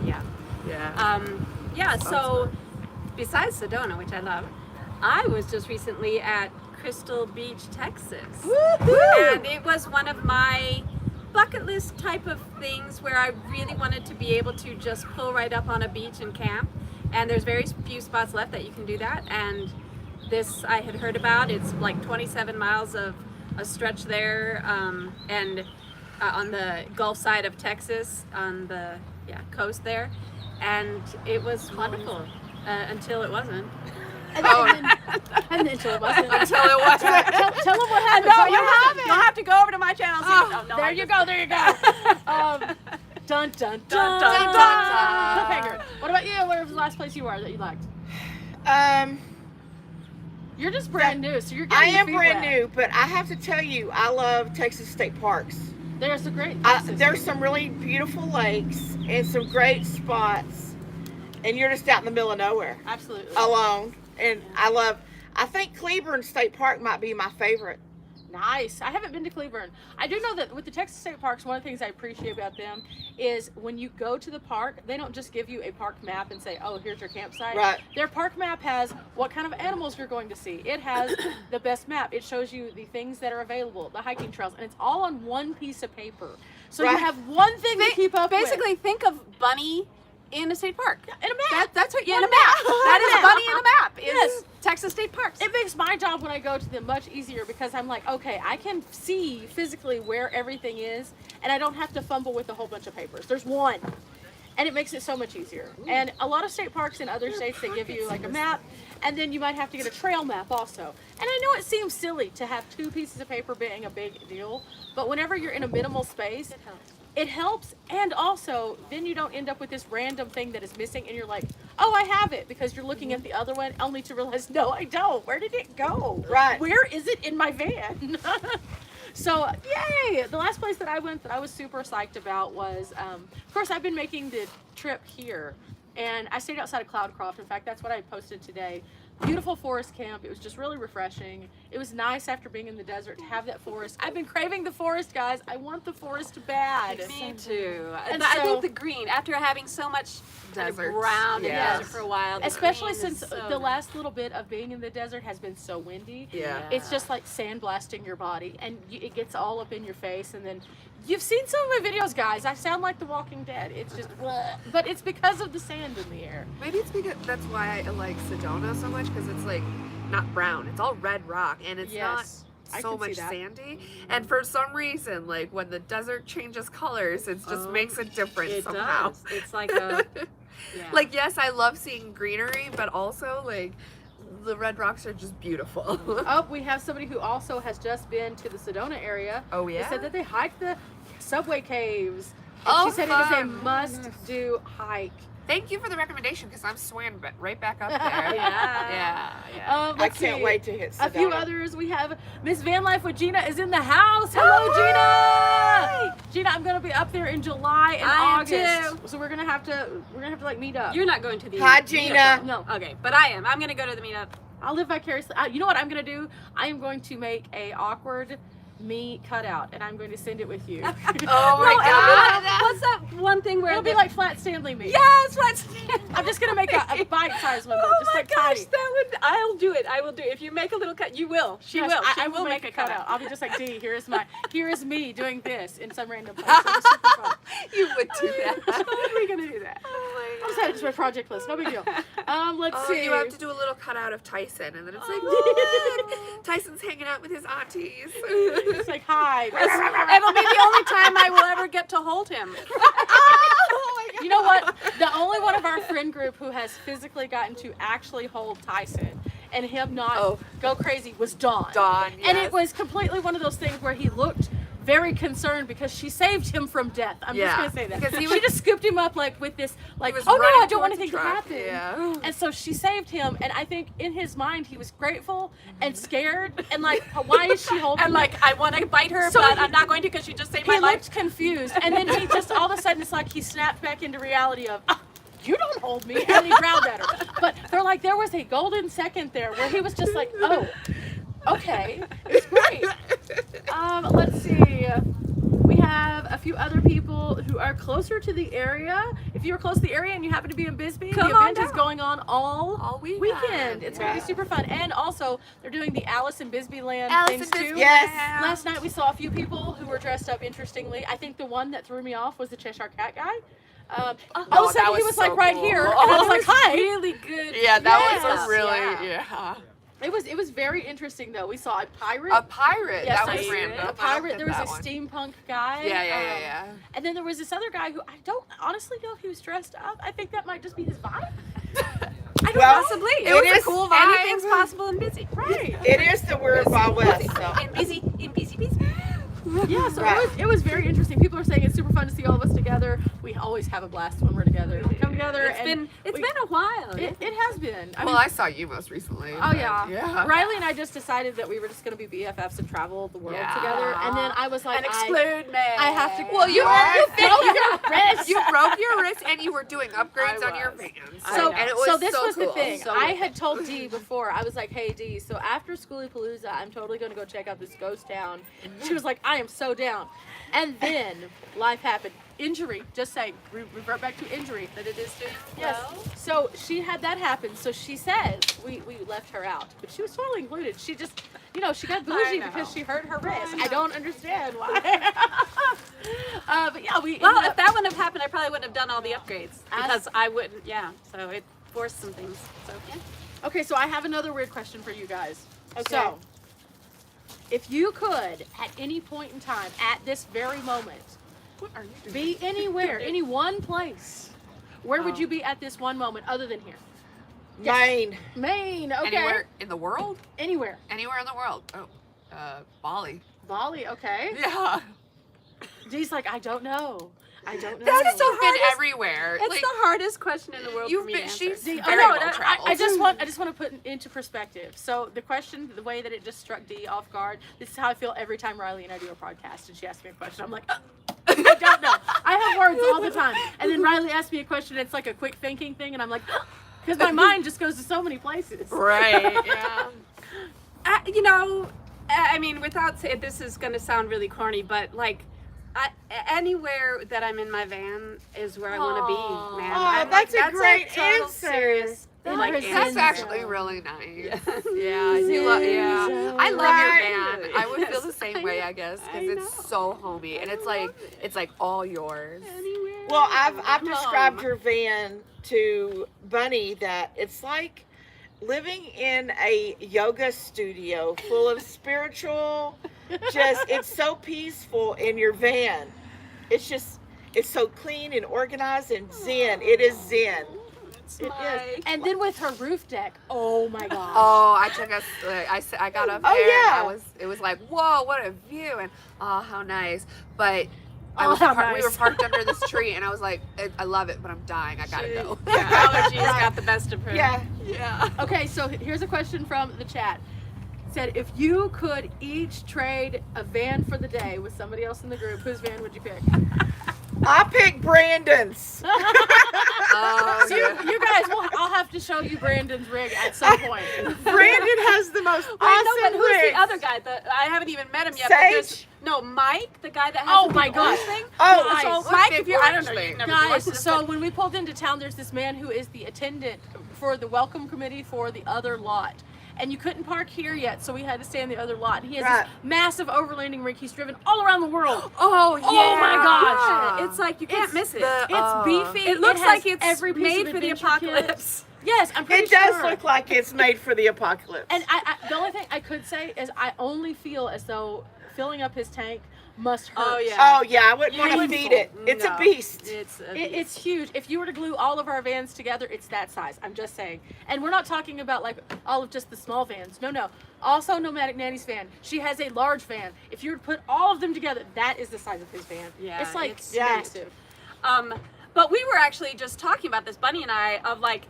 So besides Sedona, which I love, I was just recently at Crystal Beach, Texas, and it was one of my bucket list type of things where I really wanted to be able to just pull right up on a beach and camp. And there's very few spots left that you can do that. And this I had heard about. It's like 27 miles of a stretch there, and on the Gulf side of Texas, on the coast there, and it was wonderful until it wasn't. And then until it wasn't. Until it wasn't. Tell them what happened. No, Tell you them what happened. You'll have to go over to my channel. And see. No, There I you just- go. There you go. Dun dun dun Dun, dun, dun. Cliffhanger. What about you? Where was the last place you were that you liked? You're just brand new, so you're I getting am the brand feedback. new, but I have to tell you, I love Texas state parks. There's a great. There's some really beautiful lakes and some great spots, and you're just out in the middle of nowhere, Absolutely. alone. And I think Cleburne State Park might be my favorite. Nice. I haven't been to Cleburne. I do know that with the Texas State Parks, one of the things I appreciate about them is when you go to the park, they don't just give you a park map and say, oh, here's your campsite. Right. Their park map has what kind of animals you're going to see. It has the best map. It shows you the things that are available, the hiking trails, and it's all on one piece of paper. So you Right. have one thing to keep up Basically, with. think of Bunny in a state park. In a map. That's what, in One a map. map. That is One Bunny in map. a map. Is Yes. Texas State Parks. It makes my job when I go to them much easier because I'm like, okay, I can see physically where everything is, and I don't have to fumble with a whole bunch of papers. There's one. And it makes it so much easier. And a lot of state parks in other states, they give you like a map, and then you might have to get a trail map also. And I know it seems silly to have two pieces of paper being a big deal, but whenever you're in a minimal space, it helps. And also, then you don't end up with this random thing that is missing, and you're like, oh, I have it, because you're looking at the other one, only to realize, no, I don't. Where did it go? Right. Where is it in my van? So, yay! The last place that I went that I was super psyched about was, of course, I've been making the trip here, and I stayed outside of Cloudcroft. In fact, that's what I posted today. Beautiful forest camp. It was just really refreshing. It was nice after being in the desert to have that forest. I've been craving the forest, guys. I want the forest bad. Me too. And I so- think the green, after having so much Desert. ground in the Yes. desert for a while, the Especially green is since so the last little bit of being in the desert has been so windy. Yeah. It's just like sandblasting your body, and it gets all up in your face, and then you've seen some of my videos, guys. I sound like The Walking Dead. It's just, but it's because of the sand in the air. Maybe it's because that's why I like Sedona so much, because it's like not brown, it's all red rock, and it's Yes, I not so can see much that. sandy. And for some reason, like when the desert changes colors, it just makes a difference It somehow. does. It's like a yeah. Like, yes, I love seeing greenery, but also like the red rocks are just beautiful. Oh, we have somebody who also has just been to the Sedona area. Oh, They yeah? said that they hiked the subway caves. And Oh, she said it is a fun. must-do hike. Thank you for the recommendation, because I'm swaying right back up there. Yeah. yeah. I Let's can't see. wait to hit Sedona. A few others. We have Miss Van Life with Gina is in the house. Hello, Gina. Gina, I'm gonna be up there in July and I am August. too. So we're gonna have to like meet up. You're not going to the Hi, meetup, Gina. No, though. Okay, but I am. I'm going to go to the meetup. I'll live vicariously. You know what I'm gonna do? I am going to make a awkward me cutout, and I'm going to send it with you. Oh my No, God. What's that one thing where It'll be like Flat Stanley me. yes, let's. I'm just gonna make a bite-sized one, though, Oh just my like gosh, tiny. that would. I'll do it. I will do it. If you make a little cut, you will. She Yes, will. She I will make a cutout. I'll be just like, Dee, here is me doing this in some random place. It'll be super fun. You would do that. Totally gonna do that. Oh I'm just my project list. No big deal. Let's Oh, see. you have to do a little cutout of Tyson, and then it's like, look, Tyson's hanging out with his aunties. It's like, hi. It'll be the only time I will ever get to hold him. You know what? The only one of our friend group who has physically gotten to actually hold Tyson and him not go crazy was Dawn. Dawn, And yes. it was completely one of those things where he looked very concerned because she saved him from death. I'm just Yeah, gonna say that. because he She was- just scooped him up like with this, like, was oh no, running I don't want towards anything the to truck. happen. Yeah. And so she saved him, and I think in his mind he was grateful and scared and like, why is she holding And me? like, I want to bite her, So but he- I'm not going to because she just saved He my life. looked confused, and then he just all of a sudden it's like he snapped back into reality of, "Ah, you don't hold me," and he growled at her. But they're like, there was a golden second there where he was just like, oh, okay, it's great. Let's see. We have a few other people who are closer to the area. If you're close to the area and you happen to be in Bisbee, Come the on event is down. going on all weekend. It's going to be super fun. And also, they're doing the Alice in Bisbee Land Alice things in too. Bisbee Yes. Land. Last night we saw a few people who were dressed up interestingly. I think the one that threw me off was the Cheshire Cat guy. All of a that sudden he was was so like right cool. here, and I was like, "Hi." Really good. Yeah, that Yes. was a really, Yeah. It was very interesting though. We saw a pirate. A pirate. Yes, that I was see. random. I A don't pirate. get There was a that one. steampunk guy. Yeah. And then there was this other guy who I don't honestly know if he was dressed up. I think that might just be his vibe. I don't Well, possibly. it was a cool vibe. Anything's possible and busy. Right. It is the Weird Wild West. So. And busy, busy. Yeah, so Right. it was very interesting. People are saying it's super fun to see all of us together. We always have a blast when we're together. We come together. It's been a while. It has been. Well, I saw you most recently. Oh but yeah. Yeah. Riley and I just decided that we were just going to be BFFs and travel the world together. And then I was like, and exclude me. I have to. Well, you broke your wrist. You broke your wrist and you were doing upgrades on your van. So, and it was so this was cool. the thing. So I cool. had told Dee before. I was like, "Hey Dee, so after Schoolypalooza, I'm totally going to go check out this ghost town." She was like, "I am so down." And then life happened. Injury. Just saying. Revert back to injury. That it is doing Yes. well. So she had that happen. So she says we left her out, but she was totally included. She just, she got bougie because she hurt her wrist. I don't understand why. But yeah, we. Well, ended if up- that wouldn't have happened, I probably wouldn't have done all the upgrades because I wouldn't. Yeah. So it forced some things. So yeah. Okay, so I have another weird question for you guys. Okay. So, if you could, at any point in time, at this very moment, What are you doing? be anywhere, any one place, where would Oh. you be at this one moment other than here? Maine. Maine, okay. Anywhere in the world? Anywhere. Anywhere in the world. Oh, Bali. Bali, okay. Yeah. Dee's like, I don't know. I don't know. That's so been hardest- everywhere. It's Like, the hardest question in the world you've for me been. to answer. She's Dee, very I know, well traveled. I just want to put it into perspective. So the question, the way that it just struck Dee off guard, this is how I feel every time Riley and I do a podcast, and she asks me a question. I'm like, I don't know. I have words all the time, and then Riley asks me a question. It's like a quick thinking thing, and I'm like, because my mind just goes to so many places. Right. Yeah. I mean, without saying, this is going to sound really corny, but like, anywhere that I'm in my van is where I want to be, man. Aw, I'm that's like, a great total answer. serious. That like, is That's Zenzo. actually really nice. Yeah. Yeah. I love Right. your van. I would feel the same way, I guess, I because it's know. so homey and it's like all yours. Anywhere. Well, I've Mom. described your van to Bunny that it's like living in a yoga studio full of spiritual, it's so peaceful in your van. It's so clean and organized and zen. It is zen. It's It is. my- And then with her roof deck, oh my gosh. Oh, I took us. I got up there. Oh, yeah. And it was like, whoa, what a view, and oh, how nice. But Oh, how we were nice. parked under this tree, and I was like, I love it, but I'm dying. I gotta go. Yeah, allergies got the best of her. Yeah. Yeah. Okay, so here's a question from the chat. It said, if you could each trade a van for the day with somebody else in the group, whose van would you pick? I picked Brandon's. Oh, So yeah. you guys, I'll have to show you Brandon's rig at some point. Brandon has the most Wait, awesome no, but who's rigs. the other guy? I haven't even met him yet. Sage? But there's, no, Mike, the guy that has Oh the my big gosh. orange thing. Oh, Guys. So What's Mike, big if you're, I don't know, orange you've thing? never Guys, watched this, so but- when we pulled into town, there's this man who is the attendant for the welcome committee for the other lot. And you couldn't park here yet, so we had to stay in the other lot. And he has Right. this massive overlanding rig. He's driven all around the world. Oh, yeah. Oh my gosh. Yeah, it's like you can't miss it. It's beefy. It looks has like it's every piece made of for the adventure kit. apocalypse. Yes, I'm pretty It does sure. look like it's made for the apocalypse. And the only thing I could say is I only feel as though filling up his tank must hurt. Oh, yeah. Oh yeah, I wouldn't want to Painful. feed it. It's No. a beast. It's It's huge. If you were to glue all of our vans together, it's that size. I'm just saying. And we're not talking about like all of just the small vans. No. Also, Nomadic Nanny's van. She has a large van. If you were to put all of them together, that is the size of his van. Yeah, It's like it's massive. But we were actually just talking about this, Bunny and I, of like,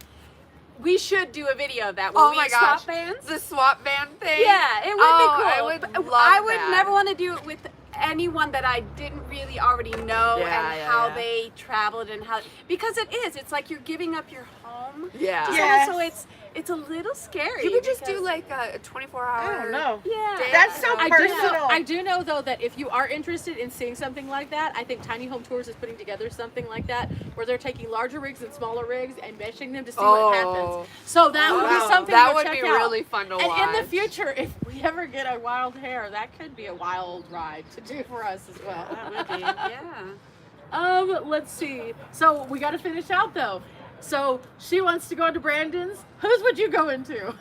we should do a video of that when Oh we my swap gosh. bands. The swap van thing. Yeah, it would Oh, be I cool. would But love I would that. never want to do it with anyone that I didn't really already know Yeah, and yeah, how yeah. they traveled and how, because it's like you're giving up your home Yeah. to Yes. someone, so it's a little scary. You could just do because- like a 24-hour. I don't know. yeah. That's so I personal. do know though that if you are interested in seeing something like that, I think Tiny Home Tours is putting together something like that where they're taking larger rigs and smaller rigs and meshing them to see what happens. So that would Wow. be something That to would check be out. really fun to And watch. in the future, if we ever get a wild hair, that could be a wild ride to do for us as well. That would be, yeah. Let's see. So we got to finish out though. So she wants to go into Brandon's. Whose would you go into?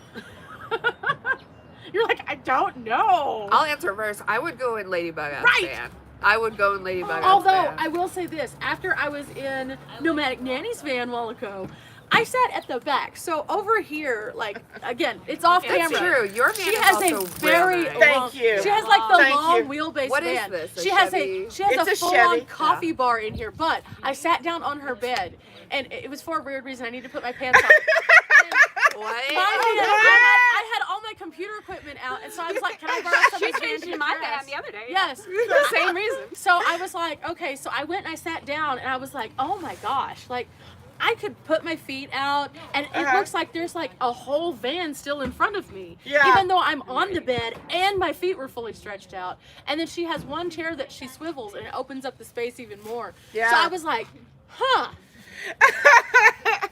You're like, I don't know. I'll answer first. I would go in Ladybug Out's Right. van. I would go in Ladybug Out's Although van. I will say this, after I was in Nomadic Nanny's van a while ago, I sat at the back. So over here, like, again, it's off That's camera. true. Your van She is has also a very real nice. Thank long, you. She has like the Thank long you. wheelbase What is van. this, a She has Chevy? a It's a full-on Chevy. coffee bar in here. But I sat down on her bed, and it was for a weird reason. I needed to put my pants on. What? I had all my computer equipment out, and so I was like, "Can I borrow She somebody's van changed to in my dress?" van the other day. Yes. For the same reason. So I was like, okay. So I went and I sat down, and I was like, oh my gosh, like I could put my feet out, and it looks like there's like a whole van still in front of me. Yeah. Even though I'm on the bed and my feet were fully stretched out. And then she has one chair that she swivels, and it opens up the space even more. Yeah. So I was like, huh.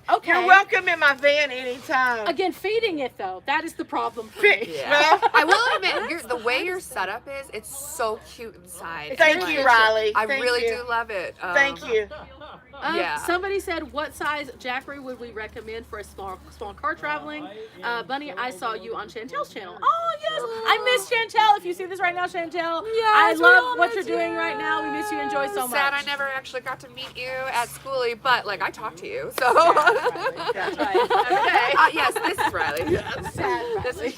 Okay. You're welcome in my van anytime. Again, feeding it though, that is the problem for me. Yeah. Well, I will admit, the way your setup is, it's so cute inside. thank Like, you, Riley. I Thank really you. do love it. Thank you. Yeah. Somebody said, what size Jackery would we recommend for a small car traveling? Bunny, I saw you on Chantel's channel. Oh, yes. I miss Chantel. If you see this right now, Chantel, I Yes, we all love what miss you're doing you. right now. We miss you and Joy so much. Sad I never actually got to meet you at Schoolie, but like I talked to you, so. That's right. Okay. Yes, this is Riley. Sad, This is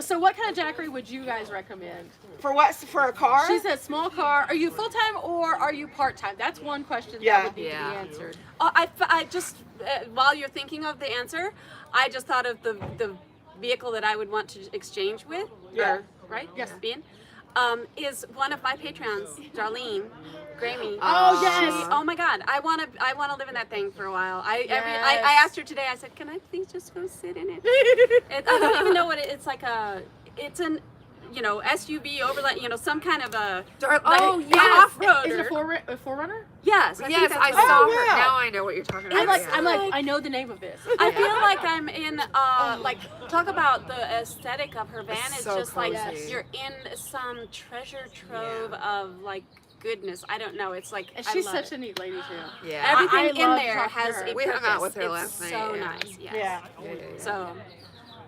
so what kind of Jackery would you guys recommend? For what? For a car? She said small car. Are you full-time or are you part-time? That's one question Yeah. that would need Yeah. to be answered. I just, while you're thinking of the answer, I just thought of the vehicle that I would want to exchange with, Yeah. or, right? Yes. Being, is one of my patrons, Darlene Gramey. Oh, yes. Oh my God, I want to live in that thing for a while. I Yes. asked her today. I said, "Can I please just go sit in it?" I don't even know what it's like. It's an, SUV overland. Some kind of a Oh, like, yes. off-roader. Is it a Forerunner? Yes, I think Yes, that's I what it saw is. her. wow. Now I know what you're talking about. I'm yeah. like, I know the name of this. I feel like I'm in, talk about the aesthetic of her van. It's so just like cozy. you're in some treasure trove of like goodness. I don't know. It's like, And I she's love such it. a neat lady too. Yeah. Everything I in love there talking to has her. a We hung out with her purpose. last It's night, so yeah. nice. Yes. Yeah. So,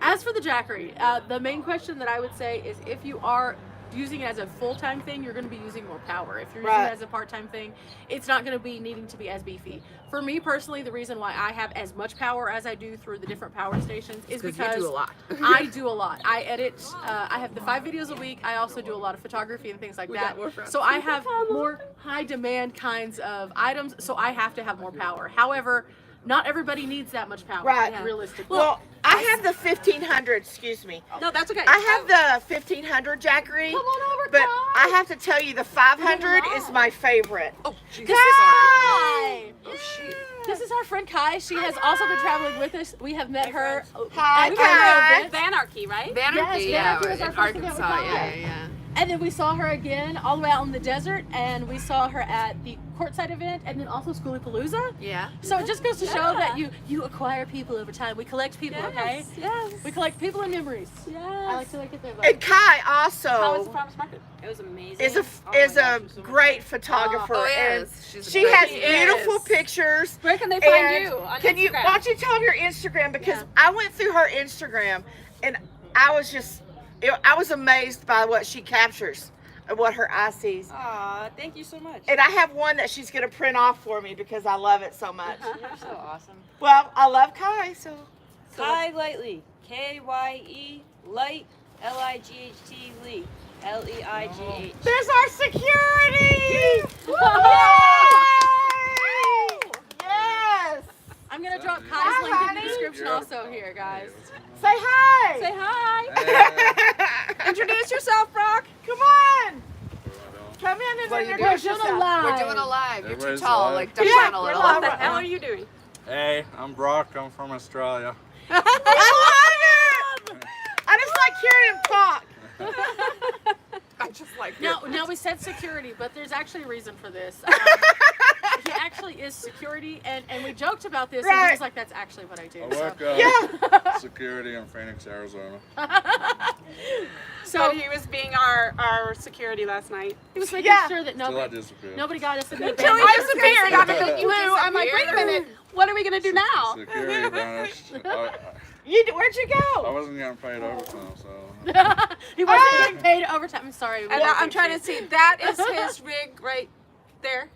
As for the Jackery, the main question that I would say is if you are using it as a full-time thing, you're going to be using more power. If you're using Right. it as a part-time thing, it's not going to be needing to be as beefy. For me personally, the reason why I have as much power as I do through the different power stations is because you do a lot. I do a lot. I edit. I have the 5 videos a week. I also do a lot of photography and things like We that. got more friends. So I have more high-demand kinds of items. So I have to have more power. However, not everybody needs that much power. Right. Realistically. Well, I have the 1500. Excuse me. no, that's okay. I have the 1500 Jackery. Come on over, But Kai. I have to tell you, the 500 is my favorite. Oh, she's Hi. Oh, shoot. This is our friend Kai. She has also been traveling with us. We have met her. Hi, at Kai. events. Vanarchy, right? Vanarchy, Yes, Vanarchy was in our first event Arkansas. with Kai. Yeah. And then we saw her again all the way out in the desert, and we saw her at the courtside event, and then also Schoolypalooza. Yeah. So it just goes to show that you acquire people over time. We collect people, okay? Yes. We collect people and memories. Yes. I like to look at them. And Kai How was the also farmers market? It was amazing. is a Oh my is gosh, a it was so much great photographer. Oh, and yes. She's she great. has She beautiful is. pictures. Where can they find And you? On can you? Instagram? Why don't you tell them your Instagram? Because Yeah. I went through her Instagram, and I was amazed by what she captures and what her eye sees. Aw, thank you so much. And I have one that she's gonna print off for me because I love it so much. You're so awesome. Well, I love Kai, so Kai Lightly. K-Y-E Light L-I-G-H-T Lee. L-E-I-G-H. there's our security. Yay! Yes. I'm gonna drop Kai's Hi, link in honey. the description also here, guys. Say hi. Say hi. Introduce yourself, Brock. Come on. Come in and We're introduce doing a yourself. live. We're doing a live. You're too Everybody's tall. live. Like, duck Yeah, down a we're little. live. What the hell are you doing? Hey, I'm Brock. I'm from Australia. I love it. I just like hearing him talk. I just like Now we said security, but there's actually a reason for this. He actually is security, and we joked about this, and he Right. was like, "That's actually what I do." I work Yeah. security in Phoenix, Arizona. So But he was being our security last night. he was making Yeah. sure that Till I nobody disappeared. got us in the Until he van. disappeared out of the You blue. I'm like, wait a minute. What are we gonna do now? Security vanished. Where'd you I go? wasn't getting paid overtime, so. He wasn't getting paid overtime. I'm sorry. And I'm trying to see. That is his rig right there.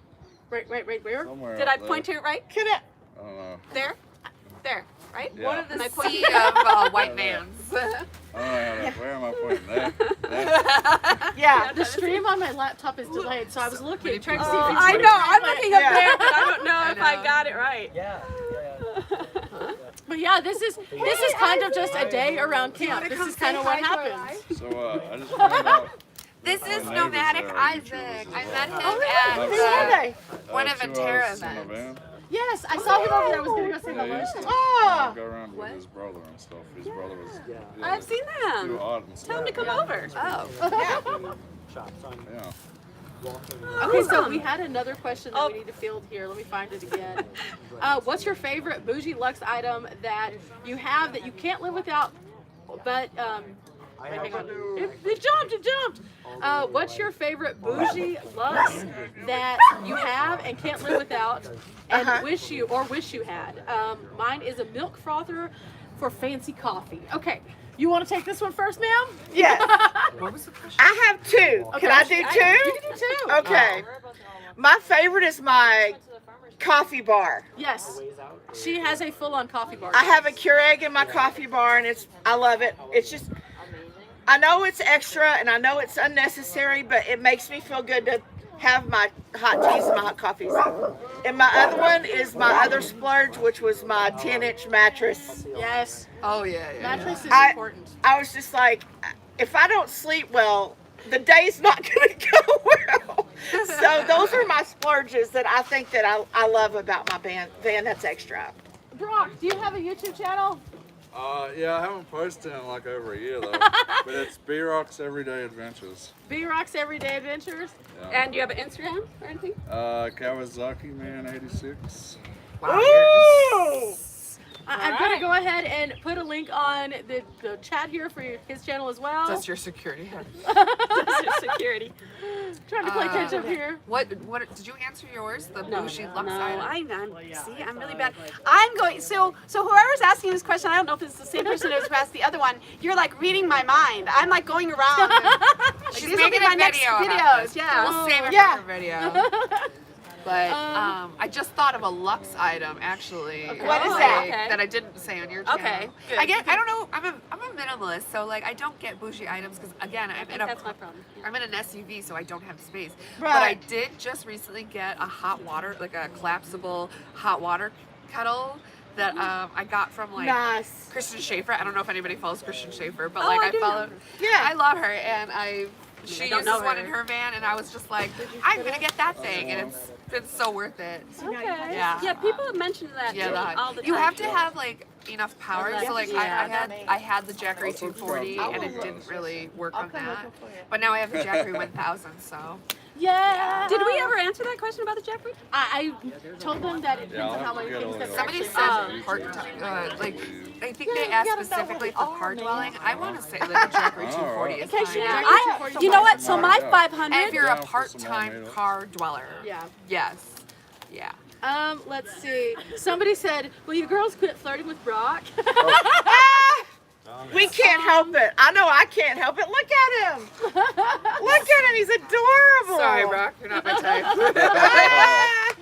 Right where? Somewhere Did up I there. point to it right? Can I? I don't know. There, right? Yeah. One of the Am I pointing? sea of white vans. I don't know. Where am I pointing? There. Yeah. The stream on my laptop is delayed, so I was looking, trying to see if Oh, you I know. I'm looking up Yeah. there, but I don't know if I know. got it right. But yeah, this is kind of just a day around camp. This is kind of what happens. So I just found out. This my is neighbors Nomadic there, Isaac. YouTubers I as met well. him Who at are they? one of 2 Antara hours in a events. van. Yes, I saw him over there. I was gonna go say Yeah, he hello. used to Oh. go around with What? his brother and stuff. His brother was I've seen too them. odd and stuff. Tell them to come over. Oh. Yeah. Okay, so we had another question that we need to field here. Let me find it again. What's your favorite bougie luxe item that you have that you can't live without? But wait, hang on. It jumped. What's your favorite bougie luxe that you have and can't live without, and wish you had? Mine is a milk frother for fancy coffee. Okay, you want to take this one first, ma'am? Yes. What was the question? I have 2. Can I do 2? You can do 2. Okay. My favorite is my coffee bar. Yes. She has a full-on coffee bar. I have a Keurig in my coffee bar, and I love it. It's just, I know it's extra, and I know it's unnecessary, but it makes me feel good to have my hot teas and my hot coffees. And my other one is my other splurge, which was my 10-inch mattress. Yes. Oh yeah. Mattress is important. I was just like, if I don't sleep well, the day's not going to go well. So those are my splurges that I think that I love about my van that's extra. Brock, do you have a YouTube channel? Yeah, I haven't posted in like over a year though. But it's B-Rock's Everyday Adventures. B-Rock's Everyday Adventures. Yeah. And do you have an Instagram or anything? Kawasaki Man 86. Wow. Ooh! I'm going to go ahead and put a link on the chat here for his channel as well. That's your security. That's your security. Trying to play catch up here. What did you answer yours? The bougie luxe item? I'm really bad. I'm going. So whoever's asking this question, I don't know if it's the same person who asked the other one. You're like reading my mind. I'm like going around. She's These will be making a my next video about videos. this. Yeah. We'll save it Yeah. for her video. But I just thought of a luxe item actually. What is that? Okay. That I didn't say on your channel. Okay, good. I don't know. I'm a minimalist, so like I don't get bougie items because again That's my problem. I'm in an SUV, so I don't have space. Right. But I did just recently get a hot water, like a collapsible hot water kettle that I got from like Nice. Kristen Schaefer. I don't know if anybody follows Kristen Schaefer, but Oh, like I I do know follow. her. Yeah. I love her, and she don't uses know one her. in her van, and I was just like, I'm gonna get that thing, and it's been so worth it. Okay. Yeah. Yeah, people have mentioned that Yeah, all the time. you have to have like enough power. So like Yeah. I had the Jackery 240, and it didn't really work on that. But now I have the Jackery 1000, so. Yeah. Did we ever answer that question about the Jeffrey? I told them that it Yeah, depends on I'll how many have to things get that Somebody actually said part like I think they asked specifically for car dwelling. I want to say that the Jackery 240 is Okay, fine. sure. Yeah. You know what? So my Yeah. 500. And if you're a Down for some part-time more car dweller, Yeah. yes, yeah. Let's see. Somebody said, "Will you girls quit flirting with Brock?" We can't help it. I know I can't help it. Look at him. Look at him. He's adorable. Sorry, Brock, you're not my type. Ah!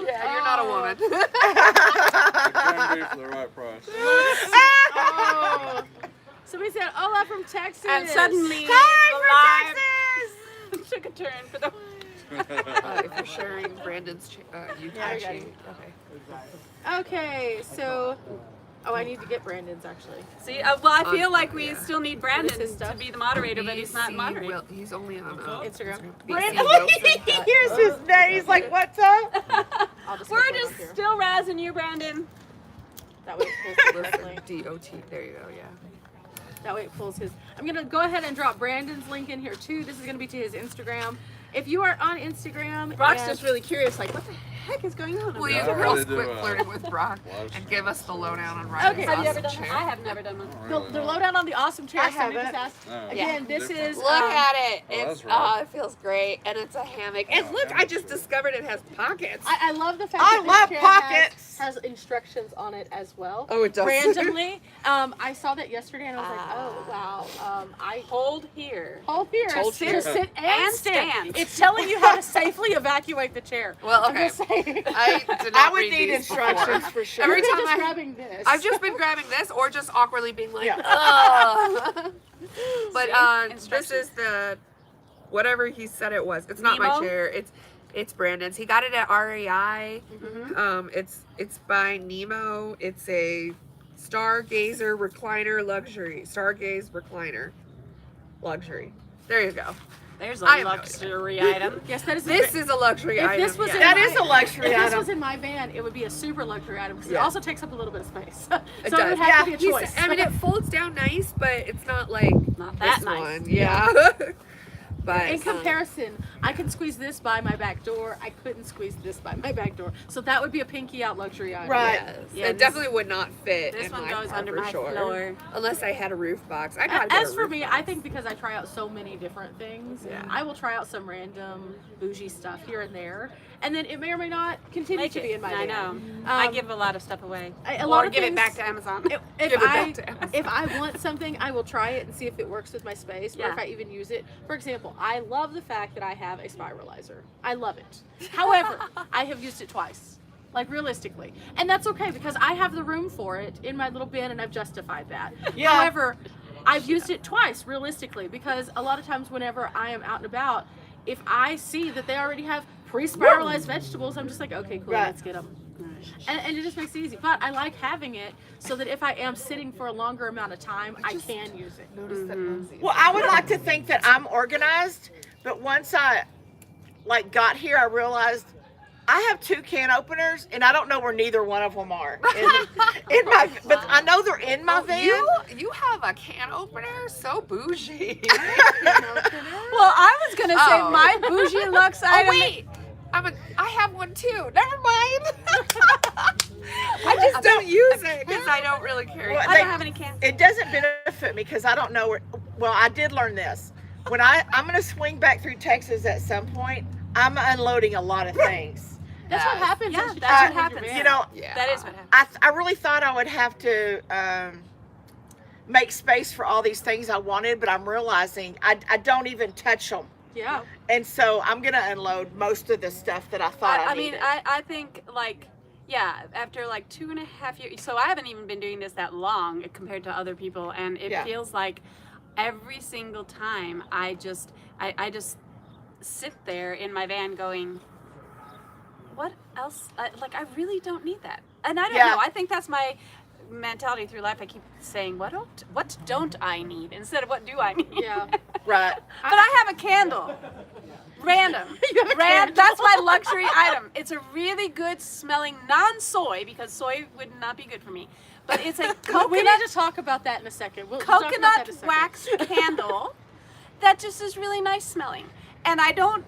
Yeah, you're not a woman. It can be for the right price. Oh. Somebody said, "Hola from Texas." And suddenly, Hi, the live took a turn for the. If you're sharing Brandon's Utah cheat, okay. Okay, so I need to get Brandon's actually. See, well, I feel like we Yeah. still need Brandon his to stuff? be the moderator, but he's not BC moderating. Will- he's only on Instagram. Brandon, here's his name. He's like, what's up? I'll just We're put that just up here. still razzing you, Brandon. That way it pulls correctly. DOT. There you go. Yeah. That way it pulls his. I'm gonna go ahead and drop Brandon's link in here too. This is gonna be to his Instagram. If you are on Instagram, Brock's and- just really curious, like, what the heck is going on? Will Yeah, you I girls really do, quit flirting with Brock watch and give us the lowdown on riding Okay. his Have you ever awesome done chair? one? I have never done one. the lowdown on the awesome chair. I Somebody haven't. just asked. No, Again, this different. is. Look at it. Oh, It's that's right. it feels great, and it's a hammock. And look, I just discovered it has pockets. I love the fact I that love this chair pockets. has instructions on it as well. Oh, it does. Randomly. I saw that yesterday and I was like, oh wow. I Hold here. hold here, Hold sit, here. sit and And stand. stand. It's telling you how to safely evacuate the chair. Well, I'm okay. just saying. I did I not would read need these instructions before. for sure. Every You're time just I- grabbing this. I've just been grabbing this or just awkwardly being like, Yeah. ugh. But this Instructions. is the whatever he said it was. It's not my Nemo? chair. It's Brandon's. He got it at REI. Mm-hmm. It's by Nemo. It's a Stargazer recliner luxury. Stargaze recliner luxury. There you go. There's a I have no luxury item. Yes, that is. This is a luxury if item. this was yes. in That my- is a luxury If this item. was in my van, it would be a super luxury item because it Yeah. also takes up a little bit of space. so it does. would have to be a He's- choice. I mean, it folds down nice, but it's not like Not that this nice. one. Yeah. But in comparison, I can squeeze this by my back door. I couldn't squeeze this by my back door. So that would be a pinky out luxury item. Right. yes, Yeah, it this- definitely would not fit. This in one my goes car under for my sure. floor. Unless I had a roof box. I gotta get As a for roof me, box. I think because I try out so many different things, Yeah. I will try out some random bougie stuff here and there, and then it may or may not continue Make to it. be in my I van. know. I Um, give a lot of stuff away. a or lot of give it things- back to Amazon. If Give it I back to Amazon. if I want something, I will try it and see if it works with my space, or Yeah. if I even use it. For example, I love the fact that I have a spiralizer. I love it. However, I have used it twice. Like realistically, and that's okay because I have the room for it in my little bin, and I've justified that. Yeah. However, I've used it twice realistically because a lot of times whenever I am out and about, if I see that they already have pre-spiralized vegetables, I'm just like, okay, cool, Right. let's get them. And it just makes it easy. But I like having it so that if I am sitting for a longer amount of time, I can use it. Notice that Lindsay is- Well, I would like to think that I'm organized, but once I got here, I realized I have 2 can openers, and I don't know where neither one of them are. In my, but I know they're in my van. You have a can opener? So bougie. Well, I was gonna say Oh. my bougie luxe Oh item. wait, I have one too. Never mind. I just don't use it because I don't really carry. Well, it. I don't have any cans. It doesn't benefit me because I don't know where. Well, I did learn this. When I'm going to swing back through Texas at some point, I'm unloading a lot of things. That's what Yes. happens. Yeah, once you that's take what it in your happens. van. You know, Yeah. That is what happened. I really thought I would have to make space for all these things I wanted, but I'm realizing I don't even touch them. Yeah. And so I'm going to unload most of the stuff that I thought I I mean, needed. I think like, yeah, after like 2.5 years, so I haven't even been doing this that long compared to other people, and it Yeah. feels like every single time I just sit there in my van going, what else? Like, I really don't need that, and I don't Yeah. know. I think that's my mentality through life. I keep saying, what don't I need instead of what do I need? Yeah. Right. But I have a candle. Random. You have a candle. That's my luxury item. It's a really good smelling non-soy because soy would not be good for me. But it's a We coconut need to talk about that in a second. We'll talk about that in a second. wax candle that just is really nice smelling. And I don't,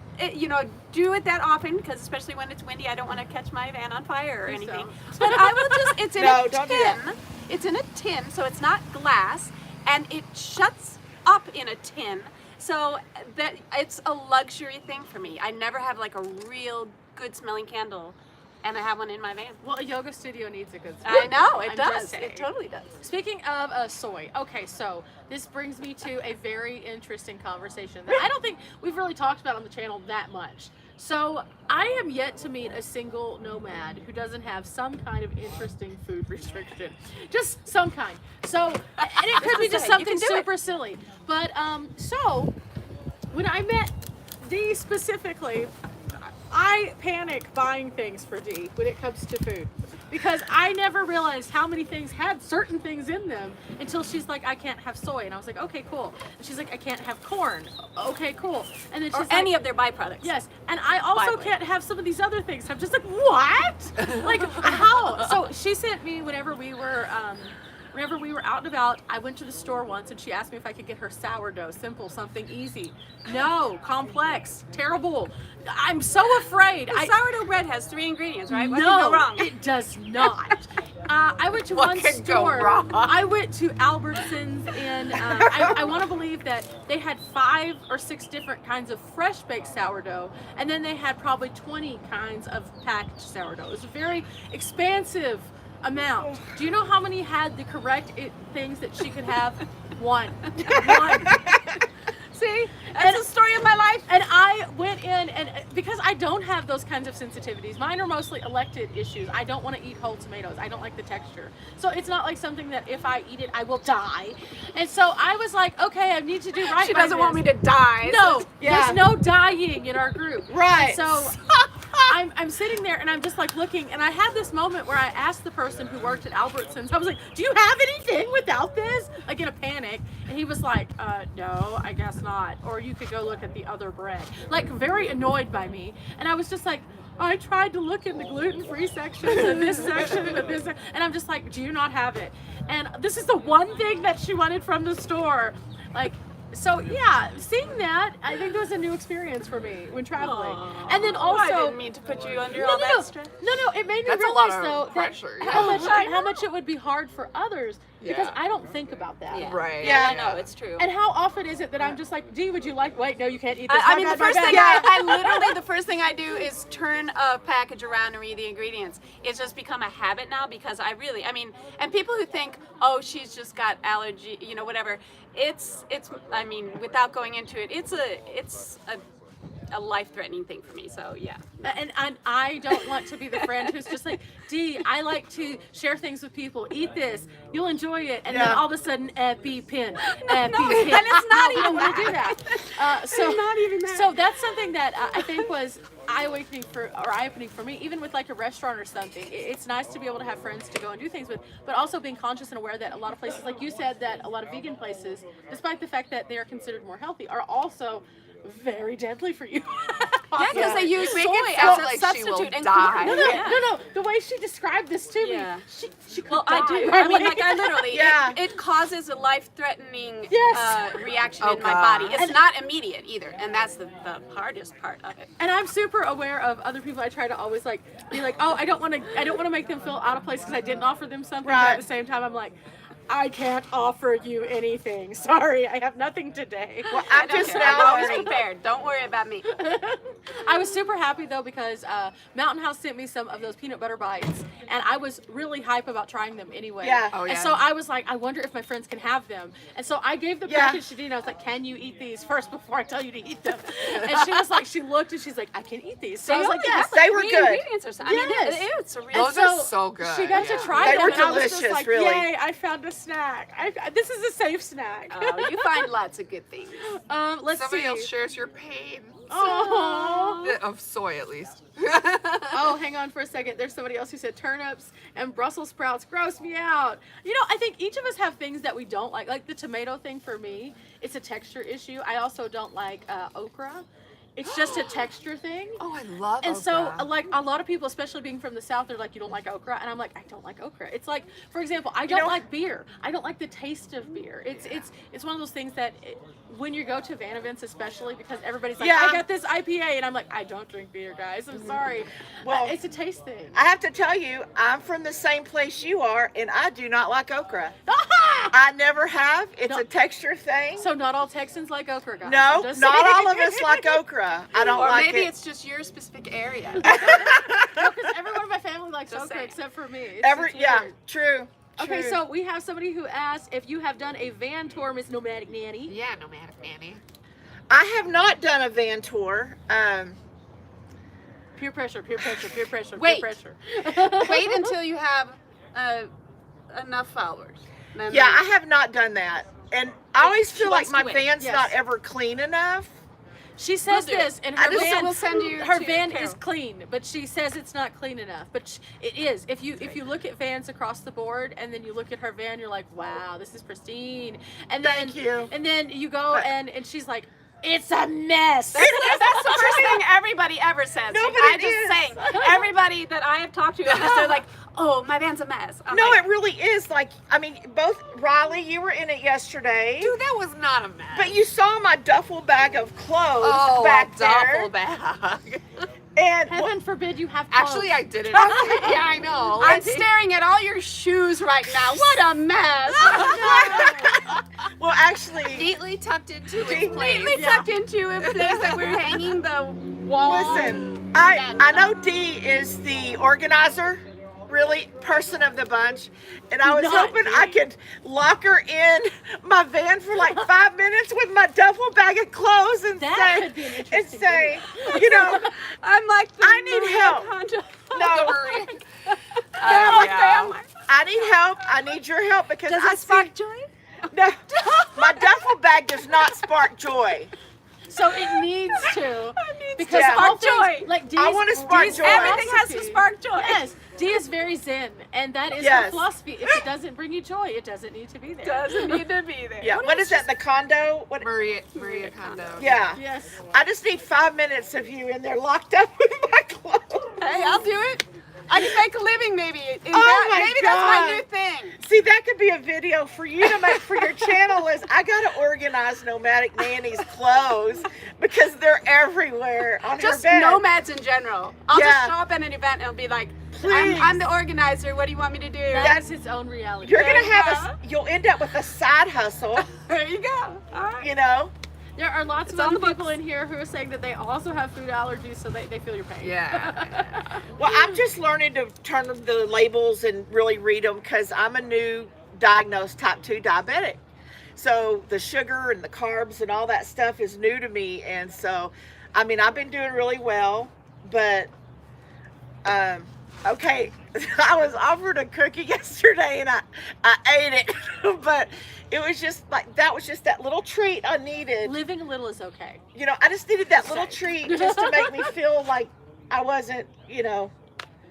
do it that often because especially when it's windy, I don't want to catch my van on fire or Please anything. don't. But I will just, it's in No, a don't do that. tin. It's in a tin, so it's not glass, and it shuts up in a tin. So that it's a luxury thing for me. I never have like a real good smelling candle, and I have one in my van. Well, a yoga studio needs a good I know, it I'm does. just saying. It totally does. Speaking of soy, okay, so this brings me to a very interesting conversation that I don't think we've really talked about on the channel that much. So I am yet to meet a single nomad who doesn't have some kind of interesting food restriction, just some kind. So, and it could be just say, you something can do it. super silly. But so when I met Dee specifically, I panic buying things for Dee when it comes to food because I never realized how many things had certain things in them until she's like, I can't have soy. And I was like, okay, cool. And she's like, I can't have corn. Okay, cool. And then she's Or like, any of their byproducts. yes. And I also Lively. can't have some of these other things. I'm just like, what? Like, how? So she sent me whenever we were out and about, I went to the store once and she asked me if I could get her sourdough. Simple, something easy. No, complex, terrible. I'm so afraid. The sourdough bread has 3 ingredients, right? What No, can go wrong? it does not. I went to What one can go store. wrong? I went to Albertsons, and I want to believe that they had 5 or 6 different kinds of fresh baked sourdough, and then they had probably 20 kinds of packed sourdough. It was a very expansive amount. Do you know how many had the correct things that she could have? One. One. See? That's the story of my life. And I went in, and because I don't have those kinds of sensitivities, mine are mostly elected issues. I don't want to eat whole tomatoes. I don't like the texture. So it's not like something that if I eat it, I will die. And so I was like, okay, I need to do right. She by doesn't want this. me to die. No, Yeah. there's no dying in our group. Right. So I'm sitting there and I'm just like looking, and I had this moment where I asked the person who worked at Albertsons, I was like, do you have anything without this? Like in a panic. And he was like, no, I guess not. Or you could go look at the other bread. Like very annoyed by me. And I was just like, I tried to look in the gluten-free section and this section and this, and I'm just like, do you not have it? And this is the one thing that she wanted from the store. Like, so yeah, seeing that, I think it was a new experience for me when traveling. And then also, I didn't mean to put you under all that stress. no, it made me That's a lot realize of though pressure, that yeah. how much it would be hard for others because Yeah. I don't think about that. Yeah. Right. Yeah, I know, it's true. And how often is it that I'm just like, Dee, would you like? Wait, no, you can't eat this. I My mean, bad, the my first bad. thing I literally, the first thing I do is turn a package around and read the ingredients. It's just become a habit now because I mean, and people who think, oh, she's just got allergy, you know, whatever. It's, I mean, without going into it, it's a life-threatening thing for me. So yeah. And I don't want to be the friend who's just like, Dee, I like to share things with people. Eat this, you'll enjoy it, and then Yeah. all of a sudden, be pin, No, pin. and it's not I don't even want to do that. that. So Not even that. So that's something that I think was eye-opening for me, even with like a restaurant or something. It's nice to be able to have friends to go and do things with, but also being conscious and aware that a lot of places, like you said, that a lot of vegan places, despite the fact that they are considered more healthy, are also very deadly for you. Yeah, because they use Make soy it as sound a like she substitute will and die. corn. No, Yeah. the way she described this to Yeah. me, she could Well, die. I do. I mean, like I literally, Yeah. it causes a life-threatening Yes. reaction Oh, in my God. body. It's not immediate either, and that's the hardest part of it. And I'm super aware of other people. I try to always like be like, oh, I don't want to make them feel out of place because I didn't offer them something. But Right. at the same time, I'm like, I can't offer you anything. Sorry, I have nothing today. Well, I'm Don't just care. now I'm always learning. prepared. Don't worry about me. I was super happy though because Mountain House sent me some of those peanut butter bites, and I was really hype about trying them anyway. Yeah. Oh, And yeah. so I was like, I wonder if my friends can have them. And so I gave the Yeah. package to Dee, and I was like, can you eat these first before I tell you to eat them? And she was like, she looked and she's like, I can eat these. So I was like, yes. They were Three good. ingredients or something. I mean, Yes. it's a real. Those are so good. She got to yeah. try They them, were and I was just delicious, like, really. yay, I found a snack. This is a safe snack. Oh, you find lots of good things. Let's Somebody see. else shares your pain. Oh. Of soy, at least. Oh, hang on for a second. There's somebody else who said turnips and Brussels sprouts gross me out. You know, I think each of us have things that we don't like. Like the tomato thing for me, it's a texture issue. I also don't like okra. It's just a texture thing. Oh, I love And so, okra. like, a lot of people, especially being from the South, they're like, you don't like okra? And I'm like, I don't like okra. It's like, for example, I don't like beer. I don't like the taste of beer. It's one of those things that when you go to van events, especially, because everybody's like, Yeah. I got this IPA, and I'm like, I don't drink beer, guys. I'm sorry. Well, It's a taste thing. I have to tell you, I'm from the same place you are, and I do not like okra. I never have. It's No. a texture thing. So not all Texans like okra, guys. No, I'm just not saying. all of us like okra. I don't Or like maybe it. it's just your specific area. No, because everyone in my family likes Just okra saying. except for me. It's Yeah, weird. true. Okay, true. so we have somebody who asked if you have done a van tour, Miss Nomadic Nanny. Yeah, no matter, Annie. I have not done a van tour. Peer pressure, peer pressure, peer pressure, Wait. peer pressure. Wait until you have enough followers. Then Yeah, I have not done that. And I always feel like wants my to win. van's Yes. not ever clean enough. She says We'll do this, it. and I her just- van, we'll send you her to van Carol. is clean, but she says it's not clean enough. But it is. If you look at vans across the board, and then you look at her van, you're like, wow, this is pristine. And then Thank you. And then you go But- and she's like, it's a mess. That's the first thing everybody ever says. Nobody I'm just is. saying. Everybody that I have talked to, they're like, "Oh, my van's a mess." I'm No, like, it really is. Like, I mean, both Riley, you were in it yesterday. Dude, that was not a mess. But you saw my duffel bag of clothes oh, back a there. duffel bag. And Heaven forbid you have clothes. Actually, I didn't. Yeah, I know. I'm staring at all your shoes right now. What a mess! well, actually, Neatly tucked into its Neatly place. Neatly tucked into a place that we're hanging the wall. listen, I know Dee is the organizer, really person of the bunch, and I was Not hoping I could lock her in my van for like 5 minutes with my duffel bag of clothes and That say, could be an and interesting say, you know, I'm like, the I need Maria help. Kondo. no, Yeah. I need help. I need your help because Does I it spark see, joy? no, my duffel bag does not spark joy. So it needs to. Because to all spark things- joy. Like I wanna spark Dee's joy. Everything has to philosophy- spark joy. Yes, Dee is very zen, and that is her Yes. philosophy. If it doesn't bring you joy, it doesn't need to be there. Doesn't need to be there. Yeah, what is that? The condo? What? Maria Kondo. Yeah. Yes. I just need 5 minutes of you in there locked up with my clothes. Hey, I'll do it. I can make a living maybe. Oh my Maybe that's my God. new thing. See, that could be a video for you to make for your channel. Is I gotta organize Nomadic Nanny's clothes because they're everywhere on Just her bed. nomads in general. I'll Yeah. just show up at an event and it'll be like, Please. I'm the organizer. What do you want me to do? That is its own reality. You're gonna There you have you'll end up with a side hustle. There you go. All right. You know. There are lots It's of on other the people in here who are saying that they also have food allergies, so they feel your pain. Yeah. Well, I'm just learning to turn the labels and really read them because I'm a new diagnosed type 2 diabetic. So the sugar and the carbs and all that stuff is new to me. And so, I mean, I've been doing really well, but, okay, I was offered a cookie yesterday and I ate it, but it was just like, that was just that little treat I needed. Living a little is okay. You know, I just needed that little treat just to make me feel like I wasn't, you know.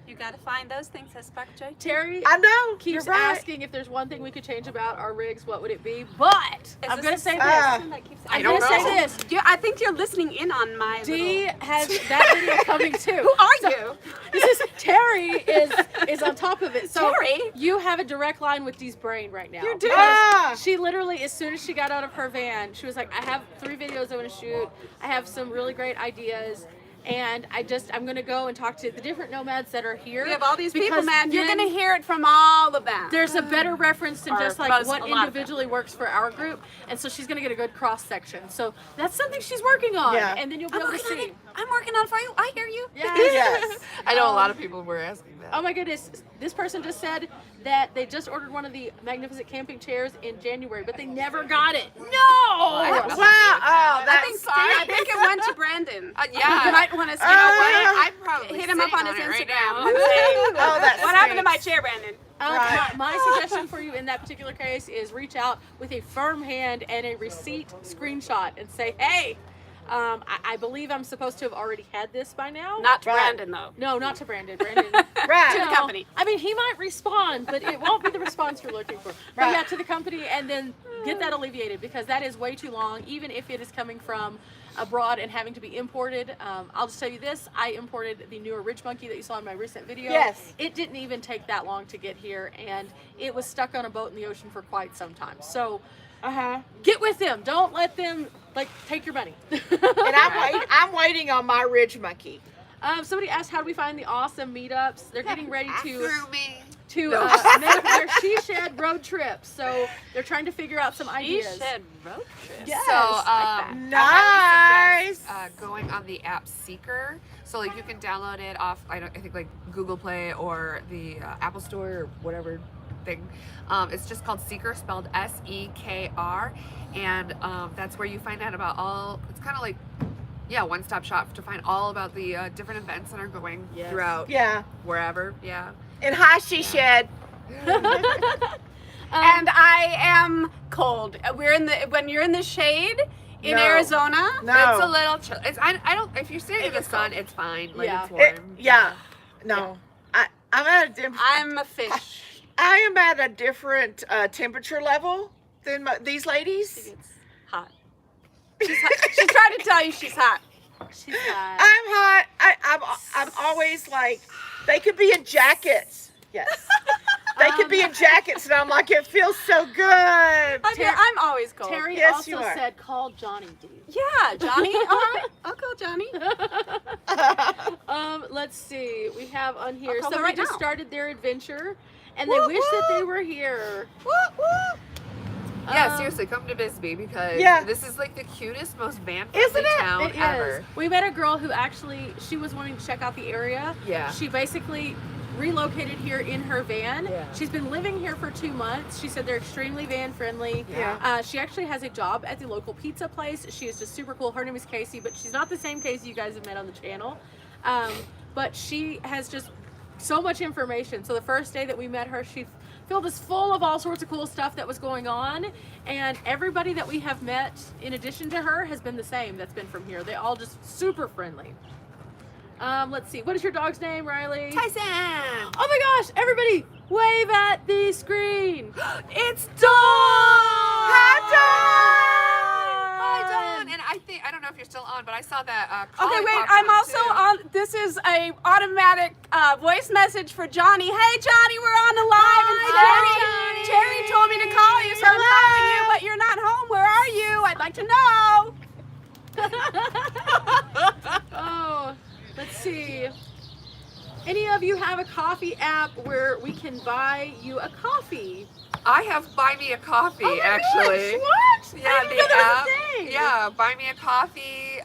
You got to find those things that spark joy. Terry I know. keeps you're right. asking if there's one thing we could change about our rigs, what would it be? But I'm going to say this. Ah. I'm don't going to say know. this. I think you're listening in on my Dee little... has that video coming too. Who are you? This is Terry is on top of it. So Terry? you have a direct line with Dee's brain right now. You do. Because Ah. She literally, as soon as she got out of her van, she was like, I have 3 videos I want to shoot. I have some really great ideas. And I'm going to go and talk to the different nomads that are here. We have all these people, because man. You're then going to hear it from all of them. There's a better reference than Or just like most- what a lot of them. individually works for our group. And so she's going to get a good cross section. So that's something she's working on. Yeah. And then you'll be I'm able to working on see. it. I'm working on it for you. I hear you. Yes. Yes. I know a lot of people were asking that. Oh my goodness, this person just said that they just ordered one of the magnificent camping chairs in January, but they never got it. No! Wow. Oh, that's I think it went to Brandon. Yeah. You might want to I'm probably hit him up on his sitting it Instagram right and now. say, Oh, that what happened to my stinks. chair, Brandon? Right. My suggestion for you in that particular case is reach out with a firm hand and a receipt screenshot and say, hey, I believe I'm supposed to have already had this by now. Not to Right. Brandon, though. No, not to Brandon. Brandon. Right. To the company. I mean, he might respond, but it won't be the response you're looking for. But Right. yeah, to the company, and then get that alleviated because that is way too long, even if it is coming from abroad and having to be imported. I'll just tell you this, I imported the newer Ridge Monkey that you saw in my recent video. Yes. It didn't even take that long to get here, and it was stuck on a boat in the ocean for quite some time. So get with them. Don't let them take your money. And I'm waiting on my Ridge Monkey. Somebody asked how do we find the awesome meetups. They're getting ready to Through me. make their She Shed road trip. So they're trying to figure out some ideas. She said road trip. Yes. So, like that. Nice. I highly suggest going on the app Seeker. So, like, you can download it off, I think, like, Google Play or the Apple Store or whatever thing. It's just called Seeker, spelled S-E-K-R. And that's where you find out about it's kind of like, one-stop shop to find all about the different events that are going Yes. throughout Yeah. wherever. Yeah. And hi, She Shed. And I am cold. When you're in the shade in No. Arizona. No. It's a little chill. I don't. If you're sitting in the sun, it's fine. Like, Yeah. it's warm. No. I'm at a different. I'm a fish. I am at a different temperature level than these ladies. It's hot. She's trying to tell you she's hot. She's hot. I'm hot. I'm always like, they could be in jackets. Yes. They could be in jackets, and I'm like, it feels so good. I'm always cold. Terry Yes, you also are. said call Johnny D. Yeah, Johnny. All right, I'll call Johnny. Let's see. We have on here I'll call her somebody right just now. started their adventure, and they wish that they were here. Yeah, seriously, come to Bisbee because Yeah. this is like the cutest, most van-friendly Isn't it? town It ever. is. We met a girl who actually she was wanting to check out the area. Yeah. She basically relocated here in her van. Yeah. She's been living here for 2 months. She said they're extremely van friendly. Yeah. She actually has a job at the local pizza place. She is just super cool. Her name is Casey, but she's not the same Casey you guys have met on the channel. But she has just so much information. So the first day that we met her, she filled us full of all sorts of cool stuff that was going on, and everybody that we have met in addition to her has been the same that's been from here. They all just super friendly. Let's see, what is your dog's name, Riley? Tyson! Oh my gosh, everybody wave at the screen. It's Dawn! Hi, Hi, Dawn! And I don't know if you're still on, but I saw that Okay, wait, Collipop I'm one, also too. on. This is a automatic voice message for Johnny. Hey, Johnny, we're on the live. And Terry told me to call you, so I'm calling you, but you're not home. Where are you? I'd like to know. Oh, let's see. Any of you have a coffee app where we can buy you a coffee? I have Buy Me a Coffee, Oh my actually. gosh, what? Yeah, I didn't the know that app. was a thing. Yeah, Buy Me a Coffee,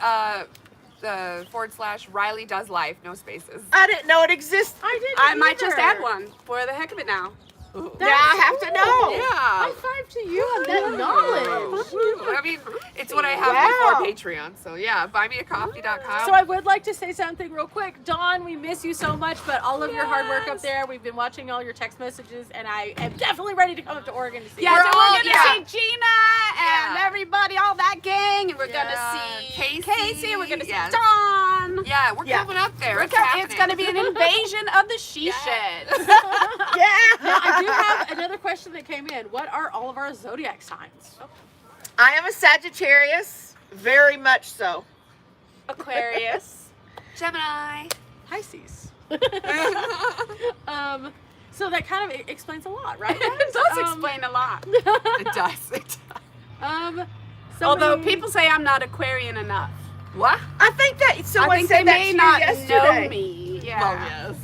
the / Riley Does Life, no spaces. I didn't know it existed. I didn't I might just either. add one for the heck of it now. Now I have to know. Yeah. High five to you on that knowledge. Woo. I mean, it's what I have Wow. before Patreon. So yeah, buymeacoffee.com. So I would like to say something real quick. Dawn, we miss you so much, but all of your hard work up there. We've been watching all your text messages, and I am definitely ready to come up to Oregon to see Yeah, you. so we're all- gonna yeah. see Gina and Yeah. everybody, all that gang, and we're Yeah. gonna see Casey, and we're gonna see yes. Dawn. Yeah, we're Yeah. coming up there. We're It's co- happening. it's gonna be an invasion of the she Yes. shed. Yeah. Now, I do have another question that came in. What are all of our zodiac signs? I am a Sagittarius, very much so. Aquarius. Gemini. Pisces. So that kind of explains a lot, right? It does explain a lot. It does. It does. Although somebody- people say I'm not Aquarian enough. What? I think that someone I think said they that may to you not yesterday. know me. Yeah. Well, yes.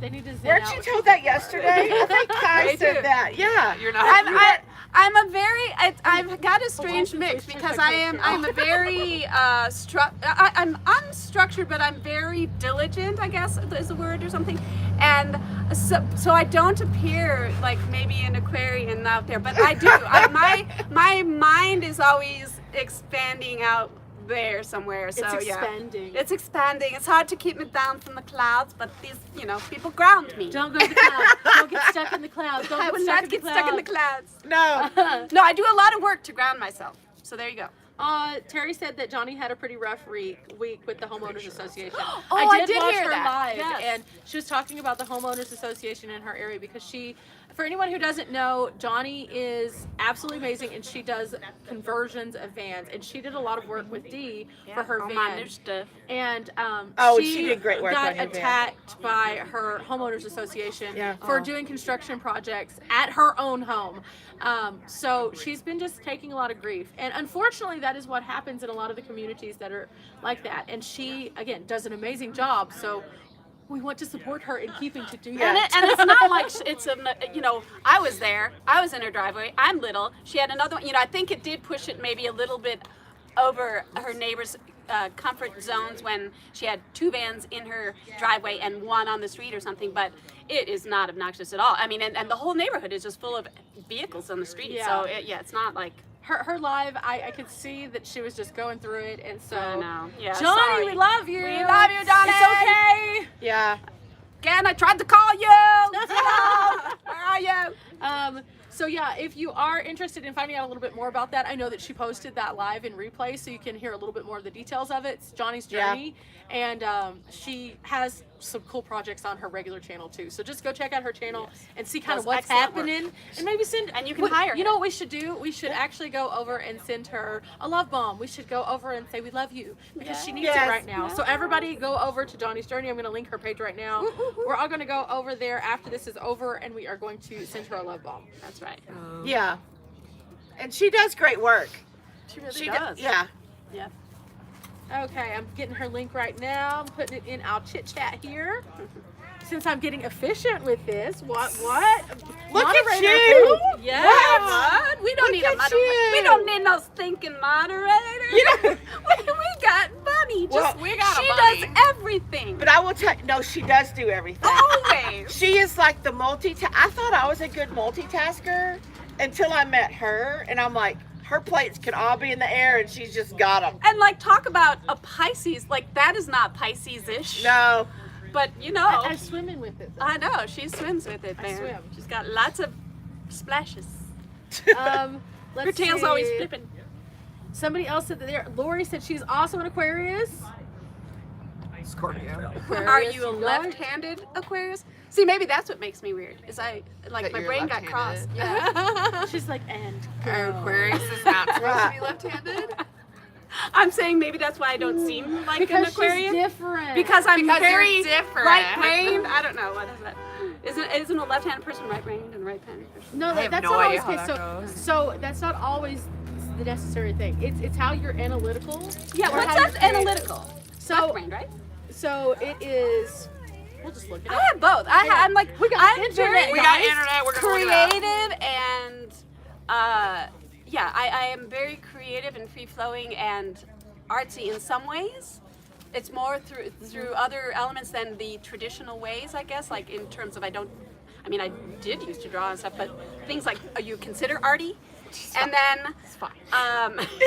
they need to zen Weren't out. you told that yesterday? I think Kai They said do. that. Yeah. You're not. I've got a strange mix because I'm a very I'm unstructured, but I'm very diligent, I guess is a word or something, and so I don't appear like maybe an Aquarian out there, but I do. My mind is always expanding out there somewhere. So It's yeah. expanding. It's expanding. It's hard to keep me down from the clouds, but these, people ground me. Don't go to the clouds. Don't get stuck in the clouds. Don't I get would stuck not in the get stuck in the clouds. clouds. No. No, I do a lot of work to ground myself. So there you go. Terry said that Johnny had a pretty rough week with the homeowners association. Oh, I did watch hear her that. live, Yes. and she was talking about the homeowners association in her area because for anyone who doesn't know, Johnny is absolutely amazing, and she does conversions of vans, and she did a lot of work with Dee for her all my van. new stuff. And she did great work got on your van. attacked by her homeowners association Yeah. for Oh. doing construction projects at her own home. So she's been just taking a lot of grief, and unfortunately that is what happens in a lot of the communities that are like that. And she again does an amazing job, so we want to support her in keeping to do that. And it's not like it's I was there. I was in her driveway. I'm little. She had another one. I think it did push it maybe a little bit over her neighbor's comfort zones when she had 2 vans in her driveway and 1 on the street or something, but it is not obnoxious at all. I mean, and the whole neighborhood is just full of vehicles on the street. Yeah. So it's not like, her live, I could see that she was just going through it, and so I know. Yeah, Johnny, sorry. we love you. We love you, Johnny. It's okay. Yeah. Again, I tried to call you. Where are you? So yeah, if you are interested in finding out a little bit more about that, I know that she posted that live in replay, so you can hear a little bit more of the details of it. It's Johnny's journey, and she has some cool projects on her regular channel too. So just go check out her channel and see kind of Does what's excellent work. happening, and maybe send. And you can hire You her. know what we should do? We should actually go over and send her a love bomb. We should go over and say we love you because she needs Yes. it right now. So everybody go over to Johnny's journey. I'm going to link her page right now. We're all going to go over there after this is over, and we are going to send her a love bomb. That's right. Yeah. And she does great work. She really She does. Yeah. Yeah. Okay, I'm getting her link right now. I'm putting it in our chit chat here. Since I'm getting efficient with this, what? Look at Moderator you. who? Yeah. What? We don't Look need a at moderator. you. We don't need no stinking moderator. Yeah. we got Bunny. Well, Just we got a she bunny. funny. does everything. But I will tell you, no, she does do everything. Always. She is like the I thought I was a good multitasker until I met her, and I'm like, her plates could all be in the air, and she's just got them. And like, talk about a Pisces. Like, that is not Pisces-ish. No. But you know, I'm swimming with it. Though. I know she swims with it. I Man. swim. She's got lots of splashes. Let's Her tail's see. always flipping. Somebody else said that Lori said she's also an Aquarius. Scorpio. Are you a left-handed Aquarius? See, maybe that's what makes me weird. Is I like That my you're brain got left-handed. crossed. Yeah. She's like, and Our go. Aquarius is not supposed to be left-handed. I'm saying maybe that's why I don't seem like Because an Aquarian. she's different. Because I'm Because you're very different. right-brained. I don't know what is that. Isn't a left-handed person right-brained and a right-handed person? no, I have that's no not idea always how okay. that So, goes. so that's not always the necessary thing. It's how you're analytical. Yeah, or what's how you're that analytical? So, Left-brained, right? so it is. We'll just look it I up. have both. I'm like, We got I'm internet, very We got internet. We're gonna look it up. creative and yeah, I am very creative and free-flowing and artsy in some ways. It's more through other elements than the traditional ways, I guess, like in terms of I did used to draw and stuff, but things like you consider arty. And then,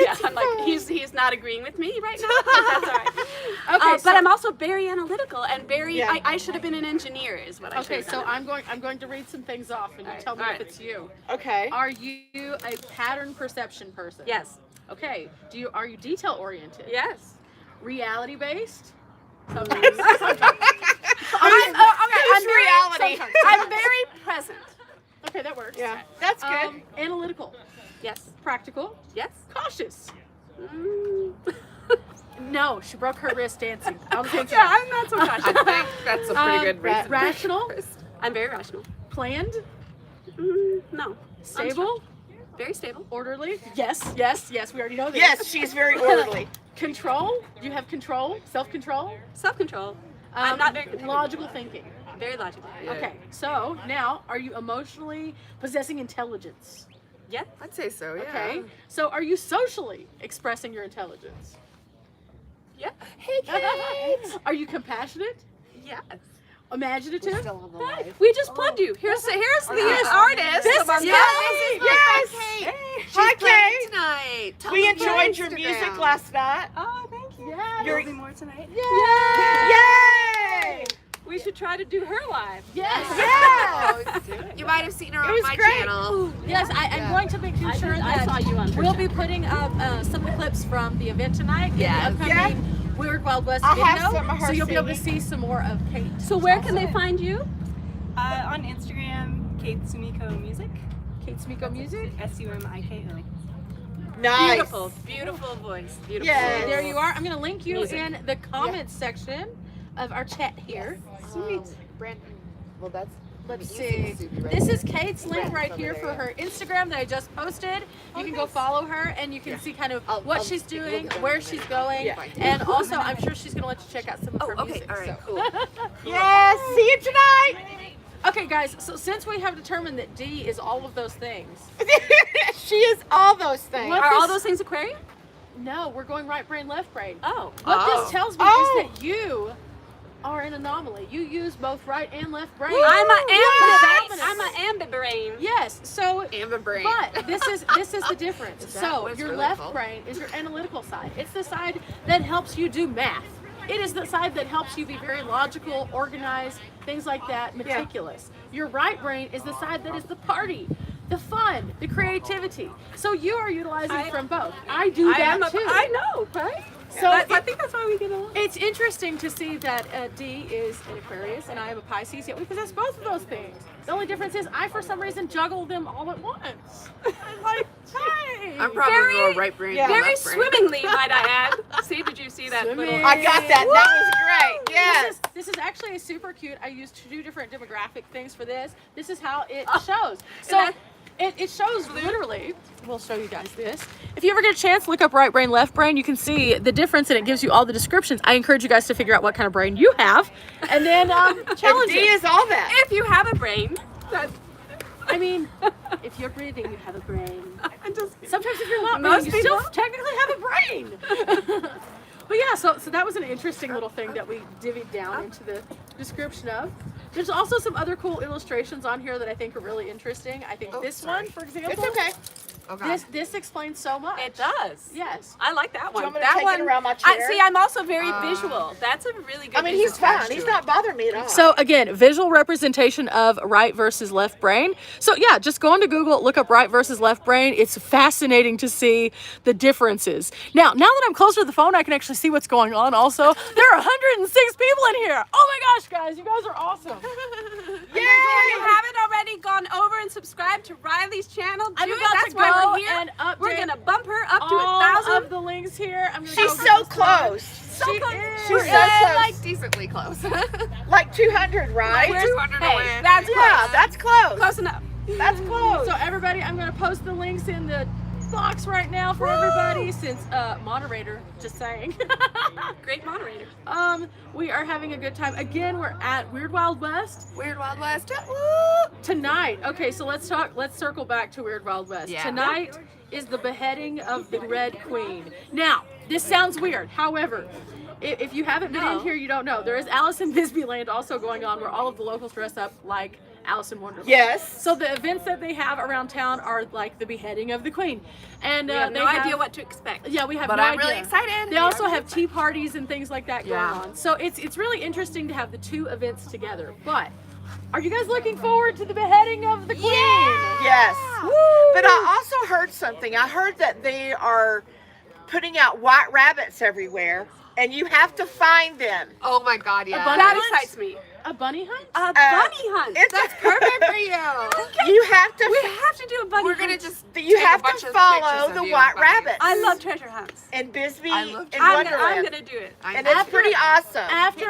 yeah, I'm like, he's not agreeing with me right now, but that's all right. Okay, But I'm also very analytical and very, Yeah. I should have been an engineer is what I should Okay, have so done. I'm going to read some things off, and you Alright, tell me alright. if it's you. Okay. Are you a pattern perception person? Yes, Okay. Are you detail oriented? yes. Reality based? Sometimes. Who's reality? I'm very present. Okay, that works. Yeah, that's good. Analytical, Yes, practical, yes. cautious. Mm. No, she broke her wrist dancing. I was thinking. Yeah, I'm not so I cautious. think that's a pretty good reason. Rational, I'm very rational. planned, No. stable, Very stable. orderly. Yes, yes, yes. We already know this. Yes, she's very orderly. Control. You have control, self-control. Self-control. I'm not very logical thinking. Very logical. Yeah. Okay, so now, are you emotionally possessing intelligence? Yeah. I'd say so, yeah. Okay. So are you socially expressing your intelligence? Yeah. Hey, kids! Are you compassionate? Yes. Imaginative? We just plugged you. Here's the artist. This of our is podcast. Yes. She's Hi, playing Kate. tonight. Tell We them about enjoyed your music Instagram. last night. Oh, thank you. Yeah. You're- Be more tonight. Yay! We should try to do her live. Yes. Yes. You might have seen her It on was my great. channel. Yes, I'm going to make sure I saw that you on we'll be putting up some of the clips from the event tonight. Yes. In the upcoming Weird Wild West I video. have some of her so you'll be able to singing. see some more of Kate. So where can they find you? On Instagram, Kate Sumiko Music. Kate Smiko Music. SUMIKO. Nice. Beautiful, beautiful voice. Beautiful. Yes. There you are. I'm going to link you Music. in the comments section of our chat here. Sweet. Brandon. Well, that's. Let's you seem see. super This ready. is Kate's link right here for her Instagram that I just posted. You can go follow her and you can see kind of what she's doing, where she's going, Yeah. and also I'm sure she's going to let you check out some of her Oh, okay. music. All right. so. Cool. Yes. See you tonight. Okay, guys. So since we have determined that D is all of those things, She is all those things. What Are all this- those things aquarium? no, we're going right brain, left brain. Oh. What Oh. this tells me Oh. is that you are an anomaly. You use both right and left brain. I'm a Yes. ambibrain. I'm an ambibrain. Yes. So Amber brain. But this is the difference. Is that So what it's your really left called? brain is your analytical side. It's the side that helps you do math. It is the side that helps you be very logical, organized, things like that, meticulous. Your right brain is the side that is the party, the fun, the creativity. So you are utilizing from both. I do that too. I know, right? So I it- think that's why we get along. it's interesting to see that D is an Aquarius and I am a Pisces, yet we possess both of those things. The only difference is I, for some reason, juggle them all at once. I'm like, hey! I'm probably Very- more right brain yeah. than Very left brain. swimmingly, might I add. See, did you see that Swimming. little? I got that. That was great. Yes. This is actually a super cute. I used to do different demographic things for this. This is how it shows. So that- it shows literally. We'll show you guys this. If you ever get a chance, look up right brain, left brain. You can see the difference and it gives you all the descriptions. I encourage you guys to figure out what kind of brain you have and then challenge D it. is all that. If you have a brain, that I mean, if you're breathing, you have a brain. I just Sometimes if you're not Most breathing, you still people- technically have a brain. But yeah, so that was an interesting little thing that we divvied down into the description of. There's also some other cool illustrations on here that I think are really interesting. I think this one, for example, It's okay. Okay. this explains so much. It does. Yes. I like that one. want me to That take it one. around my chair? See, I'm also very visual. That's a really good. I mean, thing he's to fine. attach He's to not bothering me at all. So again, visual representation of right versus left brain. So yeah, just go into Google, look up right versus left brain. It's fascinating to see the differences. Now that I'm closer to the phone, I can actually see what's going on also. There are 106 people in here. Oh my gosh, guys, you guys are awesome. If you haven't already gone over and subscribed to Riley's channel, do I'm it. about That's to why go we're here. and update We're gonna bump her up to all 1,000. of the links here. I'm gonna She's go so this one. close. She close. is. She's so Yeah, close. like decently close. Like 200, right? Like 200 Hey, away. that's Yeah, close. that's close. Close enough. That's close. So everybody, I'm gonna post the links in the box right now for everybody since moderator, just saying. Great moderator. We are having a good time. Again, we're at Weird Wild West Weird Wild West. tonight. Okay, so let's circle back to Weird Wild West. Yeah. Tonight is the beheading of the Red Queen. Now, this sounds weird. However, if you haven't been in here, you don't know. There is Alice in Bisbee Land also going on where all of the locals dress up like Alice in Wonderland. Yes. So the events that they have around town are like the beheading of the Queen. And We have they no idea what to expect. Yeah, we have But no I'm idea. really excited. They also have tea parties and things like that going Yeah. on. So it's really interesting to have the two events together. But are you guys looking forward to the beheading of the Queen? Yes. But I also heard something. I heard that they are putting out white rabbits everywhere, and you have to find them. Oh my god, yeah. bunny That hunt? excites me. A bunny hunt? A bunny hunt. It's That's perfect for you. You have to. We have to do a bunny We're hunt. gonna just You take have a bunch to of follow pictures the of you white and bunnies. rabbits. I love treasure hunts. And Bisbee I love and I'm Wonderland. gonna do it. I And know. it's pretty awesome. After